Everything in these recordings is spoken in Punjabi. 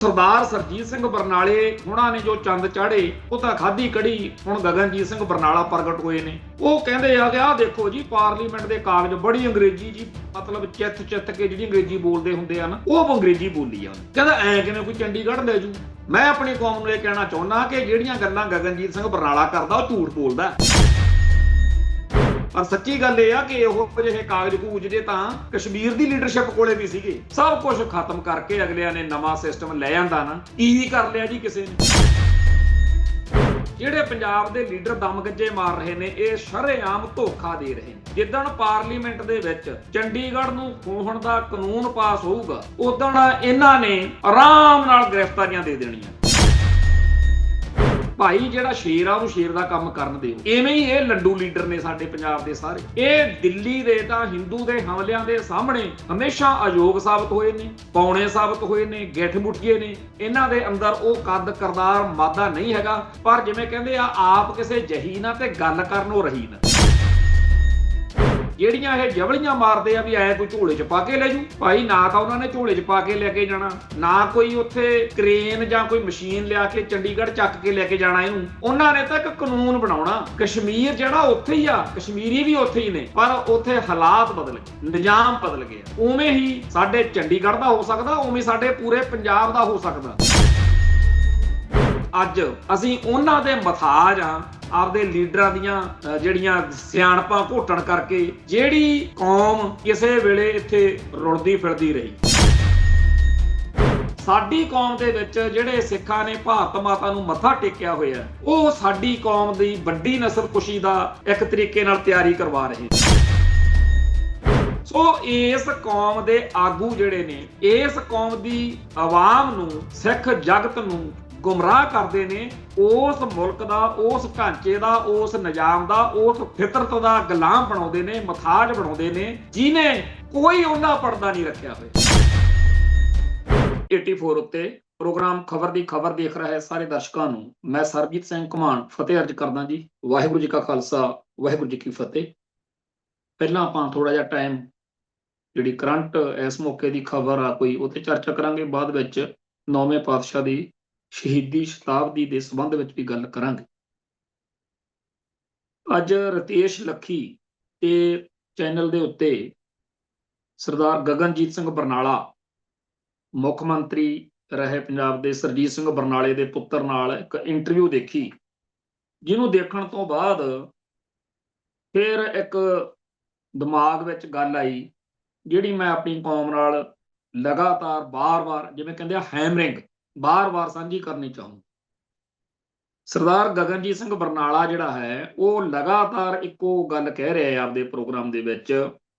ਸਰਦਾਰ ਸਰਜੀਤ ਸਿੰਘ ਬਰਨਾਲੇ ਉਹਨਾਂ ਨੇ ਜੋ ਚੰਦ ਚਾੜੇ ਉਹ ਤਾਂ ਖਾਧੀ ਕੜੀ। ਹੁਣ ਗਗਨਜੀਤ ਸਿੰਘ ਬਰਨਾਲਾ ਪ੍ਰਗਟ ਹੋਏ ਨੇ, ਉਹ ਕਹਿੰਦੇ ਆ ਕਿ ਆਹ ਦੇਖੋ ਜੀ ਪਾਰਲੀਮੈਂਟ ਦੇ ਕਾਗਜ਼ ਬੜੀ ਅੰਗਰੇਜ਼ੀ ਜੀ, ਮਤਲਬ ਚਿੱਥ ਕੇ ਜਿਹੜੀ ਅੰਗਰੇਜ਼ੀ ਬੋਲਦੇ ਹੁੰਦੇ ਆ ਨਾ, ਉਹ ਅੰਗਰੇਜ਼ੀ ਬੋਲੀ ਆ। ਕਹਿੰਦਾ ਐ ਕਿਵੇਂ ਕੋਈ ਚੰਡੀਗੜ੍ਹ ਲੈ ਜੂ। ਮੈਂ ਆਪਣੀ ਕੌਮ ਨੂੰ ਇਹ ਕਹਿਣਾ ਚਾਹੁੰਦਾ ਕਿ ਜਿਹੜੀਆਂ ਗੱਲਾਂ ਗਗਨਜੀਤ ਸਿੰਘ ਬਰਨਾਲਾ ਕਰਦਾ ਉਹ ਝੂਠ ਬੋਲਦਾ। ਪਰ ਸੱਚੀ ਗੱਲ ਇਹ ਆ ਕਿ ਇਹੋ ਜਿਹੇ ਕਾਗਜ਼ ਕੂਜ ਜੇ ਤਾਂ ਕਸ਼ਮੀਰ ਦੀ ਲੀਡਰਸ਼ਿਪ ਕੋਲੇ ਵੀ ਸੀਗੇ। ਸਭ ਕੁਝ ਖਤਮ ਕਰਕੇ ਅਗਲਿਆਂ ਨੇ ਨਵਾਂ ਸਿਸਟਮ ਲੈ ਆਂਦਾ ਨਾ, ਕੀ ਕਰ ਲਿਆ ਜੀ ਕਿਸੇ ਨੇ। ਜਿਹੜੇ ਪੰਜਾਬ ਦੇ ਲੀਡਰ ਦਮ ਗੱਜੇ ਮਾਰ ਰਹੇ ਨੇ, ਇਹ ਸ਼ਰੇਆਮ ਧੋਖਾ ਦੇ ਰਹੇ ਨੇ। ਜਿੱਦਣ ਪਾਰਲੀਮੈਂਟ ਦੇ ਵਿੱਚ ਚੰਡੀਗੜ੍ਹ ਨੂੰ ਖੋਹਣ ਦਾ ਕਾਨੂੰਨ ਪਾਸ ਹੋਊਗਾ, ਉਦਣ ਇਹਨਾਂ ਨੇ ਆਰਾਮ ਨਾਲ ਗ੍ਰਿਫਤਾਰੀਆਂ ਦੇ ਦੇਣੀਆਂ। ਭਾਈ ਜਿਹੜਾ ਸ਼ੇਰ ਆ ਉਹ ਸ਼ੇਰ ਦਾ ਕੰਮ ਕਰਨ ਦਿਓ। ਐਵੇਂ ਹੀ ਇਹ ਲੱਡੂ ਲੀਡਰ ਨੇ ਸਾਡੇ ਪੰਜਾਬ ਦੇ ਸਾਰੇ। ਇਹ ਦਿੱਲੀ ਦੇ ਤਾਂ ਹਿੰਦੂ ਦੇ ਹਮਲਿਆਂ ਦੇ ਸਾਹਮਣੇ ਹਮੇਸ਼ਾ ਅਯੋਗ ਸਾਬਤ ਹੋਏ ਨੇ, ਪੌਣੇ ਸਾਬਤ ਹੋਏ ਨੇ, ਗਿੱਠ ਮੁੱਠੀਏ ਨੇ। ਇਹਨਾਂ ਦੇ ਅੰਦਰ ਉਹ ਕੱਦ ਕਰਦਾਰ ਮਾਦਾ ਨਹੀਂ ਹੈਗਾ। ਪਰ ਜਿਵੇਂ ਕਹਿੰਦੇ ਆ, ਆਪ ਕਿਸੇ ਜਹੀ ਨਾ ਤੇ ਗੱਲ ਕਰਨ ਉਹ ਰਹੀ ਨਾ। ਜਿਹੜੀਆਂ ਇਹ ਜਵਲੀਆਂ ਮਾਰਦੇ ਆ ਵੀ ਐ ਕੋਈ ਝੋਲੇ 'ਚ ਪਾ ਕੇ ਲੈ ਜੂ, ਭਾਈ ਨਾ ਤਾਂ ਉਹਨਾਂ ਨੇ ਝੋਲੇ 'ਚ ਪਾ ਕੇ ਲੈ ਕੇ ਜਾਣਾ, ਨਾ ਕੋਈ ਉੱਥੇ ਕ੍ਰੇਨ ਜਾਂ ਕੋਈ ਮਸ਼ੀਨ ਲਿਆ ਕੇ ਚੰਡੀਗੜ੍ਹ ਚੱਕ ਕੇ ਲੈ ਕੇ ਜਾਣਾ ਇਹਨੂੰ। ਉਹਨਾਂ ਨੇ ਤਾਂ ਇੱਕ ਕਾਨੂੰਨ ਬਣਾਉਣਾ। ਕਸ਼ਮੀਰ ਜਿਹੜਾ ਉੱਥੇ ਹੀ ਆ, ਕਸ਼ਮੀਰੀ ਵੀ ਉੱਥੇ ਹੀ ਨੇ, ਪਰ ਉੱਥੇ ਹਾਲਾਤ ਬਦਲ ਗਏ, ਨਿਜ਼ਾਮ ਬਦਲ ਗਿਆ। ਉਵੇਂ ਹੀ ਸਾਡੇ ਚੰਡੀਗੜ੍ਹ ਦਾ ਹੋ ਸਕਦਾ, ਉਵੇਂ ਸਾਡੇ ਪੂਰੇ ਪੰਜਾਬ ਦਾ ਹੋ ਸਕਦਾ। ਅੱਜ ਅਸੀਂ ਉਹਨਾਂ ਦੇ ਮਥਾਜ ਆ, ਆਪਦੇ ਲੀਡਰਾਂ ਦੀਆਂ ਜਿਹੜੀਆਂ ਸਿਆਣਪਾਂ ਘੋਟਣ ਕਰਕੇ ਜਿਹੜੀ ਕੌਮ ਕਿਸੇ ਵੇਲੇ ਇੱਥੇ ਰੁਲਦੀ ਫਿਰਦੀ ਰਹੀ। ਸਾਡੀ ਕੌਮ ਦੇ ਵਿੱਚ ਜਿਹੜੇ ਸਿੱਖਾਂ ਨੇ ਭਾਰਤ ਮਾਤਾ ਨੂੰ ਮੱਥਾ ਟੇਕਿਆ ਹੋਇਆ, ਉਹ ਸਾਡੀ ਕੌਮ ਦੀ ਵੱਡੀ ਨਸਲਕੁਸ਼ੀ ਦਾ ਇੱਕ ਤਰੀਕੇ ਨਾਲ ਤਿਆਰੀ ਕਰਵਾ ਰਹੇ। ਸੋ ਇਸ ਕੌਮ ਦੇ ਆਗੂ ਜਿਹੜੇ ਨੇ, ਇਸ ਕੌਮ ਦੀ ਆਵਾਮ ਨੂੰ, ਸਿੱਖ ਜਗਤ ਨੂੰ ਗੁੰਮਰਾਹ ਕਰਦੇ ਨੇ। ਉਸ ਮੁਲਕ ਦਾ, ਉਸ ਢਾਂਚੇ ਦਾ, ਉਸ ਨਿਜ਼ਾਮ ਦਾ, ਉਸ ਫਿਤਰਤ ਦਾ ਗੁਲਾਮ ਬਣਾਉਂਦੇ ਨੇ, ਮਥਾਜ ਬਣਾਉਂਦੇ ਨੇ, ਜਿਹਨੇ ਕੋਈ ਉਹਨਾਂ ਪਰਦਾ ਨਹੀਂ ਰੱਖਿਆ ਹੋਇਆ। 84 ਉੱਤੇ ਪ੍ਰੋਗਰਾਮ ਖਬਰ ਦੀ ਖਬਰ ਦੇਖ ਰਹੇ ਸਾਰੇ ਦਰਸ਼ਕਾਂ ਨੂੰ ਮੈਂ ਸਰਬਜੀਤ ਸਿੰਘ ਘੁਮਾਣ ਫਤਿਹ ਅਰਜ ਕਰਦਾ ਜੀ। ਵਾਹਿਗੁਰੂ ਜੀ ਕਾ ਖਾਲਸਾ, ਵਾਹਿਗੁਰੂ ਜੀ ਕੀ ਫਤਿਹ। ਪਹਿਲਾਂ ਆਪਾਂ ਥੋੜਾ ਜਿਹਾ ਟਾਈਮ ਜਿਹੜੀ ਕਰੰਟ ਇਸ ਮੌਕੇ ਦੀ ਖਬਰ ਆ ਕੋਈ ਉਹ ਤੇ ਚਰਚਾ ਕਰਾਂਗੇ। ਬਾਅਦ ਵਿੱਚ 9ਵੇਂ ਪਾਤਸ਼ਾਹ ਦੀ ਸ਼ਹੀਦੀ ਸ਼ਤਾਬਦੀ ਦੇ ਸੰਬੰਧ ਵਿੱਚ ਵੀ ਗੱਲ ਕਰਾਂਗੇ। ਅੱਜ ਰਤੇਸ਼ ਲੱਖੀ ਤੇ ਚੈਨਲ ਦੇ ਉੱਤੇ ਸਰਦਾਰ ਗਗਨਜੀਤ ਸਿੰਘ ਬਰਨਾਲਾ, ਮੁੱਖ ਮੰਤਰੀ ਰਹੇ ਪੰਜਾਬ ਦੇ ਸਰਜੀਤ ਸਿੰਘ ਬਰਨਾਲੇ ਦੇ ਪੁੱਤਰ ਨਾਲ ਇੱਕ ਇੰਟਰਵਿਊ ਦੇਖੀ, ਜਿਹਨੂੰ ਦੇਖਣ ਤੋਂ ਬਾਅਦ ਫਿਰ ਇੱਕ ਦਿਮਾਗ ਵਿੱਚ ਗੱਲ ਆਈ, ਜਿਹੜੀ ਮੈਂ ਆਪਣੀ ਕੌਮ ਨਾਲ ਲਗਾਤਾਰ ਬਾਰ-ਬਾਰ, ਜਿਵੇਂ ਕਹਿੰਦੇ ਆ ਹੈਮਰਿੰਗ, ਬਾਰ-ਬਾਰ ਸਾਂਝੀ ਕਰਨੀ ਚਾਹੂੰ। ਸਰਦਾਰ ਗਗਨਜੀਤ ਸਿੰਘ ਬਰਨਾਲਾ ਜਿਹੜਾ ਹੈ, ਉਹ ਲਗਾਤਾਰ ਇੱਕੋ ਗੱਲ ਕਹਿ ਰਿਹਾ ਹੈ ਆਪਦੇ ਪ੍ਰੋਗਰਾਮ ਦੇ ਵਿੱਚ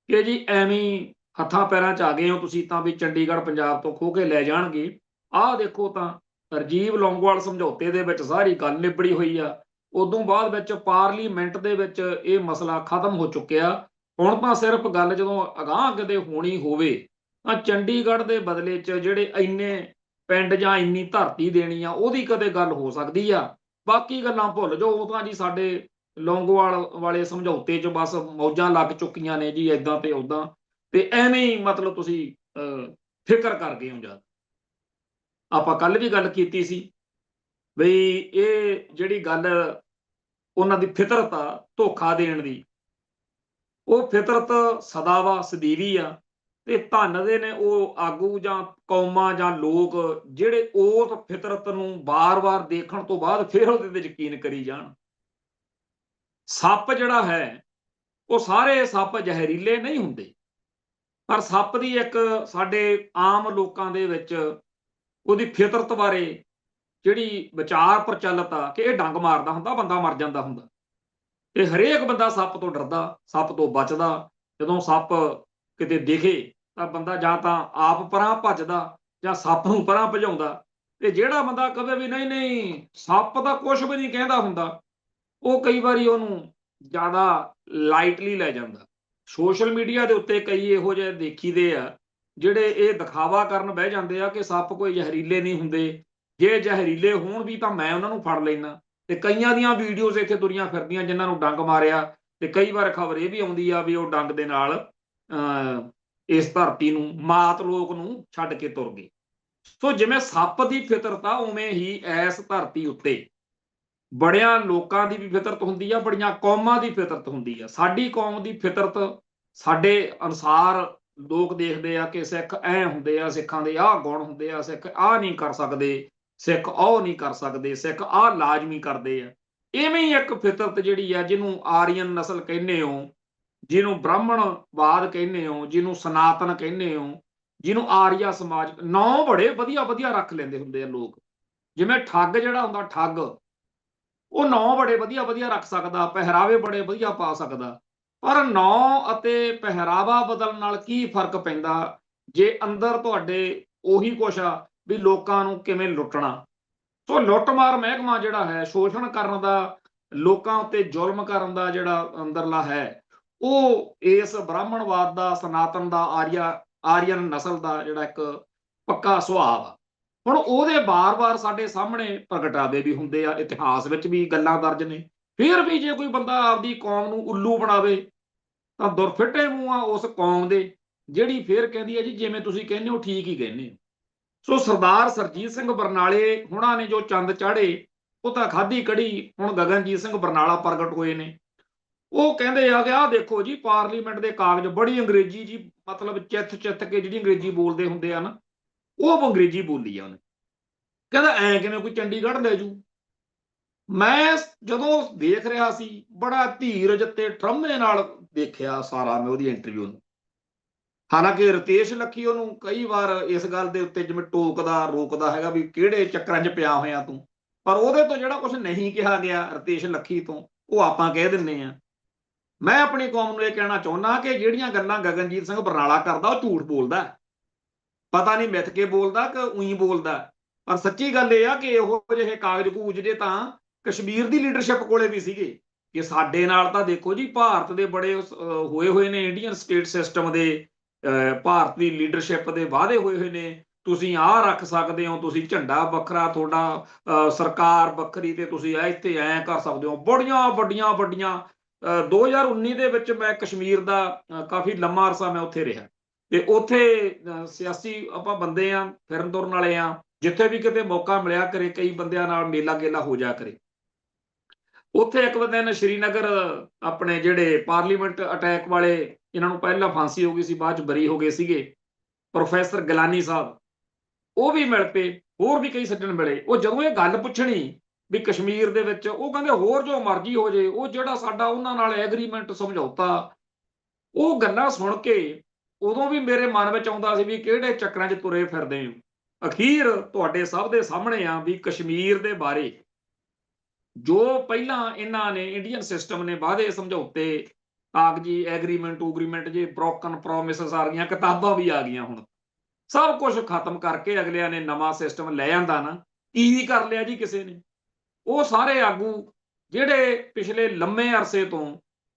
ਕਿ ਜੀ ਐਵੇਂ ਹੱਥਾਂ ਪੈਰਾਂ 'ਚ ਆ ਗਏ ਹੋ ਤੁਸੀਂ ਤਾਂ ਵੀ ਚੰਡੀਗੜ੍ਹ ਪੰਜਾਬ ਤੋਂ ਖੋਹ ਕੇ ਲੈ ਜਾਣਗੇ। ਆਹ ਦੇਖੋ ਤਾਂ ਰਾਜੀਵ ਲੌਂਗੋਵਾਲ ਸਮਝੌਤੇ ਦੇ ਵਿੱਚ ਸਾਰੀ ਗੱਲ ਨਿਬੜੀ ਹੋਈ ਆ। ਉਦੋਂ ਬਾਅਦ ਵਿੱਚ ਪਾਰਲੀਮੈਂਟ ਦੇ ਵਿੱਚ ਇਹ ਮਸਲਾ ਖਤਮ ਹੋ ਚੁੱਕਿਆ। ਹੁਣ ਤਾਂ ਸਿਰਫ ਗੱਲ ਜਦੋਂ ਅਗਾਂਹ ਕਿਤੇ ਹੋਣੀ ਹੋਵੇ ਤਾਂ ਚੰਡੀਗੜ੍ਹ ਦੇ ਬਦਲੇ 'ਚ ਜਿਹੜੇ ਇੰਨੇ ਪਿੰਡ ਜਾਂ ਇੰਨੀ ਧਰਤੀ ਦੇਣੀ ਆ, ਉਹਦੀ ਕਦੇ ਗੱਲ ਹੋ ਸਕਦੀ ਆ। ਬਾਕੀ ਗੱਲਾਂ ਭੁੱਲ ਜਾਓ, ਉਹ ਤਾਂ ਜੀ ਸਾਡੇ ਲੌਂਗੋਵਾਲ ਵਾਲੇ ਸਮਝੌਤੇ 'ਚ ਬਸ ਮੌਜਾਂ ਲੱਗ ਚੁੱਕੀਆਂ ਨੇ ਜੀ, ਏਦਾਂ ਤੇ ਓਦਾਂ, ਤੇ ਐਵੇਂ ਹੀ ਮਤਲਬ ਤੁਸੀਂ ਫਿਕਰ ਕਰ ਗਏ ਹੋ। ਜਦ ਆਪਾਂ ਕੱਲ ਵੀ ਗੱਲ ਕੀਤੀ ਸੀ ਬਈ ਇਹ ਜਿਹੜੀ ਗੱਲ ਉਹਨਾਂ ਦੀ ਫਿਤਰਤ ਆ ਧੋਖਾ ਦੇਣ ਦੀ, ਉਹ ਫਿਤਰਤ ਸਦਾਵਾ ਸਦੀਵੀ ਆ। ਤੇ ਧੰਨ ਦੇ ਨੇ ਉਹ ਆਗੂ ਜਾਂ ਕੌਮਾਂ ਜਾਂ ਲੋਕ ਜਿਹੜੇ ਉਸ ਫਿਤਰਤ ਨੂੰ ਬਾਰ-ਬਾਰ ਦੇਖਣ ਤੋਂ ਬਾਅਦ ਫਿਰ ਉਹਦੇ ਤੇ ਯਕੀਨ ਕਰੀ ਜਾਣ। ਸੱਪ ਜਿਹੜਾ ਹੈ, ਉਹ ਸਾਰੇ ਸੱਪ ਜ਼ਹਿਰੀਲੇ ਨਹੀਂ ਹੁੰਦੇ, ਪਰ ਸੱਪ ਦੀ ਇੱਕ ਸਾਡੇ ਆਮ ਲੋਕਾਂ ਦੇ ਵਿੱਚ ਉਹਦੀ ਫਿਤਰਤ ਬਾਰੇ ਜਿਹੜੀ ਵਿਚਾਰ ਪ੍ਰਚਲਿਤ ਆ ਕਿ ਇਹ ਡੰਗ ਮਾਰਦਾ ਹੁੰਦਾ, ਬੰਦਾ ਮਰ ਜਾਂਦਾ ਹੁੰਦਾ। ਤੇ ਹਰੇਕ ਬੰਦਾ ਸੱਪ ਤੋਂ ਡਰਦਾ, ਸੱਪ ਤੋਂ ਬਚਦਾ। ਜਦੋਂ ਸੱਪ ਕਿਤੇ ਦਿਖੇ ਤਾਂ ਬੰਦਾ ਜਾਂ ਤਾਂ ਆਪ ਪਰਾਂ ਭੱਜਦਾ ਜਾਂ ਸੱਪ ਨੂੰ ਪਰਾਂ ਭਜਾਉਂਦਾ। ਤੇ ਜਿਹੜਾ ਬੰਦਾ ਕਦੇ ਵੀ ਨਹੀਂ ਨਹੀਂ ਸੱਪ ਦਾ ਕੁਝ ਵੀ ਨਹੀਂ ਕਹਿੰਦਾ ਹੁੰਦਾ, ਉਹ ਕਈ ਵਾਰੀ ਉਹਨੂੰ ਜ਼ਿਆਦਾ ਲਾਈਟਲੀ ਲੈ ਜਾਂਦਾ। ਸੋਸ਼ਲ ਮੀਡੀਆ ਦੇ ਉੱਤੇ ਕਈ ਇਹੋ ਜਿਹੇ ਦੇਖੀਦੇ ਆ ਜਿਹੜੇ ਇਹ ਦਿਖਾਵਾ ਕਰਨ ਬਹਿ ਜਾਂਦੇ ਆ ਕਿ ਸੱਪ ਕੋਈ ਜ਼ਹਿਰੀਲੇ ਨਹੀਂ ਹੁੰਦੇ, ਜੇ ਜ਼ਹਿਰੀਲੇ ਹੋਣ ਵੀ ਤਾਂ ਮੈਂ ਉਹਨਾਂ ਨੂੰ ਫੜ ਲੈਣਾ। ਤੇ ਕਈਆਂ ਦੀਆਂ ਵੀਡੀਓਜ਼ ਇੱਥੇ ਤੁਰੀਆਂ ਫਿਰਦੀਆਂ ਜਿਨ੍ਹਾਂ ਨੂੰ ਡੰਗ ਮਾਰਿਆ, ਤੇ ਕਈ ਵਾਰ ਖਬਰ ਇਹ ਵੀ ਆਉਂਦੀ ਆ ਵੀ ਉਹ ਡੰਗ ਦੇ ਨਾਲ ਇਸ ਧਰਤੀ ਨੂੰ, ਮਾਤ ਲੋਕ ਨੂੰ ਛੱਡ ਕੇ ਤੁਰ ਗਏ। ਸੋ ਜਿਵੇਂ ਸੱਪ ਦੀ ਫਿਤਰਤ ਆ ਉਵੇਂ ਹੀ ਇਸ ਧਰਤੀ ਉੱਤੇ ਬੜਿਆਂ ਲੋਕਾਂ ਦੀ ਵੀ ਫਿਤਰਤ ਹੁੰਦੀ ਆ, ਬੜੀਆਂ ਕੌਮਾਂ ਦੀ ਫਿਤਰਤ ਹੁੰਦੀ ਆ। ਸਾਡੀ ਕੌਮ ਦੀ ਫਿਤਰਤ ਸਾਡੇ ਅਨੁਸਾਰ ਲੋਕ ਦੇਖਦੇ ਆ ਕਿ ਸਿੱਖ ਐ ਹੁੰਦੇ ਆ, ਸਿੱਖਾਂ ਦੇ ਆਹ ਗੁਣ ਹੁੰਦੇ ਆ, ਸਿੱਖ ਆਹ ਨਹੀਂ ਕਰ ਸਕਦੇ, ਸਿੱਖ ਉਹ ਨਹੀਂ ਕਰ ਸਕਦੇ, ਸਿੱਖ ਆਹ ਲਾਜ਼ਮੀ ਕਰਦੇ ਆ। ਇਵੇਂ ਹੀ ਇੱਕ ਫਿਤਰਤ ਜਿਹੜੀ ਆ, ਜਿਹਨੂੰ ਆਰੀਅਨ ਨਸਲ ਕਹਿੰਦੇ ਹੋ, ਜਿਹਨੂੰ ਬ੍ਰਾਹਮਣਵਾਦ ਕਹਿੰਦੇ ਹੋ, ਜਿਹਨੂੰ ਸਨਾਤਨ ਕਹਿੰਦੇ ਹੋ, ਜਿਹਨੂੰ ਆਰੀਆ ਸਮਾਜ, ਨਾਂ ਬੜੇ ਵਧੀਆ ਵਧੀਆ ਰੱਖ ਲੈਂਦੇ ਹੁੰਦੇ ਆ ਲੋਕ। ਜਿਵੇਂ ਠੱਗ ਜਿਹੜਾ ਹੁੰਦਾ, ਠੱਗ ਉਹ ਨਾਂ ਬੜੇ ਵਧੀਆ ਵਧੀਆ ਰੱਖ ਸਕਦਾ, ਪਹਿਰਾਵੇ ਬੜੇ ਵਧੀਆ ਪਾ ਸਕਦਾ, ਪਰ ਨਾਂ ਅਤੇ ਪਹਿਰਾਵਾ ਬਦਲਣ ਨਾਲ ਕੀ ਫਰਕ ਪੈਂਦਾ ਜੇ ਅੰਦਰ ਤੁਹਾਡੇ ਉਹੀ ਕੁਛ ਆ ਵੀ ਲੋਕਾਂ ਨੂੰ ਕਿਵੇਂ ਲੁੱਟਣਾ। ਸੋ ਲੁੱਟਮਾਰ ਮਹਿਕਮਾ ਜਿਹੜਾ ਹੈ, ਸ਼ੋਸ਼ਣ ਕਰਨ ਦਾ, ਲੋਕਾਂ ਉੱਤੇ ਜ਼ੁਲਮ ਕਰਨ ਦਾ ਜਿਹੜਾ ਅੰਦਰਲਾ ਹੈ, ਉਹ ਇਸ ਬ੍ਰਾਹਮਣਵਾਦ ਦਾ, ਸਨਾਤਨ ਦਾ, ਆਰੀਅਨ ਨਸਲ ਦਾ ਜਿਹੜਾ ਇੱਕ ਪੱਕਾ ਸੁਭਾਅ ਆ। ਹੁਣ ਉਹਦੇ ਬਾਰ-ਬਾਰ ਸਾਡੇ ਸਾਹਮਣੇ ਪ੍ਰਗਟਾਵੇ ਵੀ ਹੁੰਦੇ ਆ, ਇਤਿਹਾਸ ਵਿੱਚ ਵੀ ਗੱਲਾਂ ਦਰਜ ਨੇ। ਫਿਰ ਵੀ ਜੇ ਕੋਈ ਬੰਦਾ ਆਪਦੀ ਕੌਮ ਨੂੰ ਉੱਲੂ ਬਣਾਵੇ ਤਾਂ ਦੁਰਫਿੱਟੇ ਮੂੰਹ ਆ ਉਸ ਕੌਮ ਦੇ, ਜਿਹੜੀ ਫਿਰ ਕਹਿੰਦੀ ਹੈ ਜੀ ਜਿਵੇਂ ਤੁਸੀਂ ਕਹਿੰਦੇ ਹੋ ਠੀਕ ਹੀ ਕਹਿੰਦੇ ਹੋ। ਸੋ ਸਰਦਾਰ ਸਰਜੀਤ ਸਿੰਘ ਬਰਨਾਲੇ ਹੁਣਾਂ ਨੇ ਜੋ ਚੰਦ ਚਾੜੇ, ਉਹ ਤਾਂ ਖਾਧੀ ਕੜੀ। ਹੁਣ ਗਗਨਜੀਤ ਸਿੰਘ ਬਰਨਾਲਾ ਪ੍ਰਗਟ ਹੋਏ ਨੇ, ਉਹ ਕਹਿੰਦੇ ਆ ਕਿ ਆਹ ਦੇਖੋ ਜੀ ਪਾਰਲੀਮੈਂਟ ਦੇ ਕਾਗਜ਼, ਬੜੀ ਅੰਗਰੇਜ਼ੀ ਜੀ, ਮਤਲਬ ਚਿੱਥ ਚਿੱਥ ਕੇ ਜਿਹੜੀ ਅੰਗਰੇਜ਼ੀ ਬੋਲਦੇ ਹੁੰਦੇ ਆ ਨਾ, ਉਹ ਅੰਗਰੇਜ਼ੀ ਬੋਲੀ ਆ ਉਹਨੇ। ਕਹਿੰਦਾ ਐ ਕਿਵੇਂ ਕੋਈ ਚੰਡੀਗੜ੍ਹ ਲੈ ਜੂ। ਮੈਂ ਜਦੋਂ ਦੇਖ ਰਿਹਾ ਸੀ, ਬੜਾ ਧੀਰਜ ਤੇ ਠਰਮੇ ਨਾਲ ਦੇਖਿਆ ਸਾਰਾ ਮੈਂ ਉਹਦੀ ਇੰਟਰਵਿਊ ਨੂੰ। ਹਾਲਾਂਕਿ ਰਤੇਸ਼ ਲੱਖੀ ਉਹਨੂੰ ਕਈ ਵਾਰ ਇਸ ਗੱਲ ਦੇ ਉੱਤੇ ਜਿਵੇਂ ਟੋਕਦਾ ਰੋਕਦਾ ਹੈਗਾ ਵੀ ਕਿਹੜੇ ਚੱਕਰਾਂ 'ਚ ਪਿਆ ਹੋਇਆ ਤੂੰ, ਪਰ ਉਹਦੇ ਤੋਂ ਜਿਹੜਾ ਕੁਝ ਨਹੀਂ ਕਿਹਾ ਗਿਆ ਰਤੇਸ਼ ਲੱਖੀ ਤੋਂ, ਉਹ ਆਪਾਂ ਕਹਿ ਦਿੰਦੇ ਆ। ਮੈਂ ਆਪਣੀ ਕੌਮ ਨੂੰ ਇਹ ਕਹਿਣਾ ਚਾਹੁੰਦਾ ਕਿ ਜਿਹੜੀਆਂ ਗੱਲਾਂ ਗਗਨਜੀਤ ਸਿੰਘ ਬਰਨਾਲਾ ਕਰਦਾ ਉਹ ਝੂਠ ਬੋਲਦਾ, ਪਤਾ ਨਹੀਂ ਮਿੱਥ ਕੇ ਬੋਲਦਾ ਕਿ ਉਹੀ ਬੋਲਦਾ। ਪਰ ਸੱਚੀ ਗੱਲ ਇਹ ਆ ਕਿ ਇਹੋ ਜਿਹੇ ਕਾਗਜ਼ ਕੂਜ ਜੇ ਤਾਂ ਕਸ਼ਮੀਰ ਦੀ ਲੀਡਰਸ਼ਿਪ ਕੋਲੇ ਵੀ ਸੀਗੇ। ਕਿ ਸਾਡੇ ਨਾਲ ਤਾਂ ਦੇਖੋ ਜੀ ਭਾਰਤ ਦੇ ਬੜੇ ਹੋਏ ਹੋਏ ਨੇ, ਇੰਡੀਅਨ ਸਟੇਟ ਸਿਸਟਮ ਦੇ, ਭਾਰਤ ਦੀ ਲੀਡਰਸ਼ਿਪ ਦੇ ਵਾਅਦੇ ਹੋਏ ਹੋਏ ਨੇ, ਤੁਸੀਂ ਆਹ ਰੱਖ ਸਕਦੇ ਹੋ, ਤੁਸੀਂ ਝੰਡਾ ਵੱਖਰਾ, ਤੁਹਾਡਾ ਸਰਕਾਰ ਵੱਖਰੀ, ਤੇ ਤੁਸੀਂ ਇੱਥੇ ਐਂ ਕਰ ਸਕਦੇ ਹੋ। ਬੜੀਆਂ ਵੱਡੀਆਂ ਵੱਡੀਆਂ 2019 ਦੇ ਵਿੱਚ ਮੈਂ ਕਸ਼ਮੀਰ ਦਾ ਕਾਫੀ ਲੰਮਾ ਅਰਸਾ ਮੈਂ ਉੱਥੇ ਰਿਹਾ, ਤੇ ਉੱਥੇ ਸਿਆਸੀ ਆਪਾਂ ਬੰਦੇ ਆ, ਫਿਰਨ ਤੁਰਨ ਵਾਲੇ ਆ, ਜਿੱਥੇ ਵੀ ਕਿਤੇ ਮੌਕਾ ਮਿਲਿਆ ਕਰੇ ਕਈ ਬੰਦਿਆਂ ਨਾਲ ਮੇਲਾ ਗੇਲਾ ਹੋ ਜਾ ਕਰੇ। ਉੱਥੇ ਇੱਕ ਬੰਦੇ ਨੇ ਸ਼੍ਰੀਨਗਰ, ਆਪਣੇ ਜਿਹੜੇ ਪਾਰਲੀਮੈਂਟ ਅਟੈਕ ਵਾਲੇ, ਇਹਨਾਂ ਨੂੰ ਪਹਿਲਾਂ ਫਾਂਸੀ ਹੋ ਗਈ ਸੀ, ਬਾਅਦ ਚ ਬਰੀ ਹੋ ਗਏ ਸੀਗੇ, ਪ੍ਰੋਫੈਸਰ ਗਿਲਾਨੀ ਸਾਹਿਬ, ਉਹ ਵੀ ਮਿਲ ਪਏ। ਹੋਰ ਵੀ ਕਈ ਸੱਜਣ ਮਿਲੇ। ਉਹ ਜਦੋਂ ਇਹ ਗੱਲ ਪੁੱਛਣੀ ਵੀ ਕਸ਼ਮੀਰ ਦੇ ਵਿੱਚ, ਉਹ ਕਹਿੰਦੇ ਹੋਰ ਜੋ ਮਰਜ਼ੀ ਹੋ ਜੇ, ਉਹ ਜਿਹੜਾ ਸਾਡਾ ਉਹਨਾਂ ਨਾਲ ਐਗਰੀਮੈਂਟ, ਸਮਝੌਤਾ, ਉਹ ਗੱਲਾਂ ਸੁਣ ਕੇ ਉਦੋਂ ਵੀ ਮੇਰੇ ਮਨ ਵਿੱਚ ਆਉਂਦਾ ਸੀ ਵੀ ਕਿਹੜੇ ਚੱਕਰਾਂ 'ਚ ਤੁਰੇ ਫਿਰਦੇ ਹੋ। ਅਖੀਰ ਤੁਹਾਡੇ ਸਭ ਦੇ ਸਾਹਮਣੇ ਆ ਵੀ ਕਸ਼ਮੀਰ ਦੇ ਬਾਰੇ ਜੋ ਪਹਿਲਾਂ ਇਹਨਾਂ ਨੇ, ਇੰਡੀਅਨ ਸਿਸਟਮ ਨੇ ਵਾਅਦੇ, ਸਮਝੌਤੇ, ਕਾਗਜ਼ੀ ਐਗਰੀਮੈਂਟ ਜੇ ਬ੍ਰੋਕਨ ਪ੍ਰੋਮਿਸਸ ਆ ਗਈਆਂ, ਕਿਤਾਬਾਂ ਵੀ ਆ ਗਈਆਂ। ਹੁਣ ਸਭ ਕੁਝ ਖਤਮ ਕਰਕੇ ਅਗਲਿਆਂ ਨੇ ਨਵਾਂ ਸਿਸਟਮ ਲੈ ਆਂਦਾ ਨਾ। ਕੀ ਕਰ ਲਿਆ ਜੀ ਕਿਸੇ ਨੇ? ਉਹ ਸਾਰੇ ਆਗੂ ਜਿਹੜੇ ਪਿਛਲੇ ਲੰਮੇ ਅਰਸੇ ਤੋਂ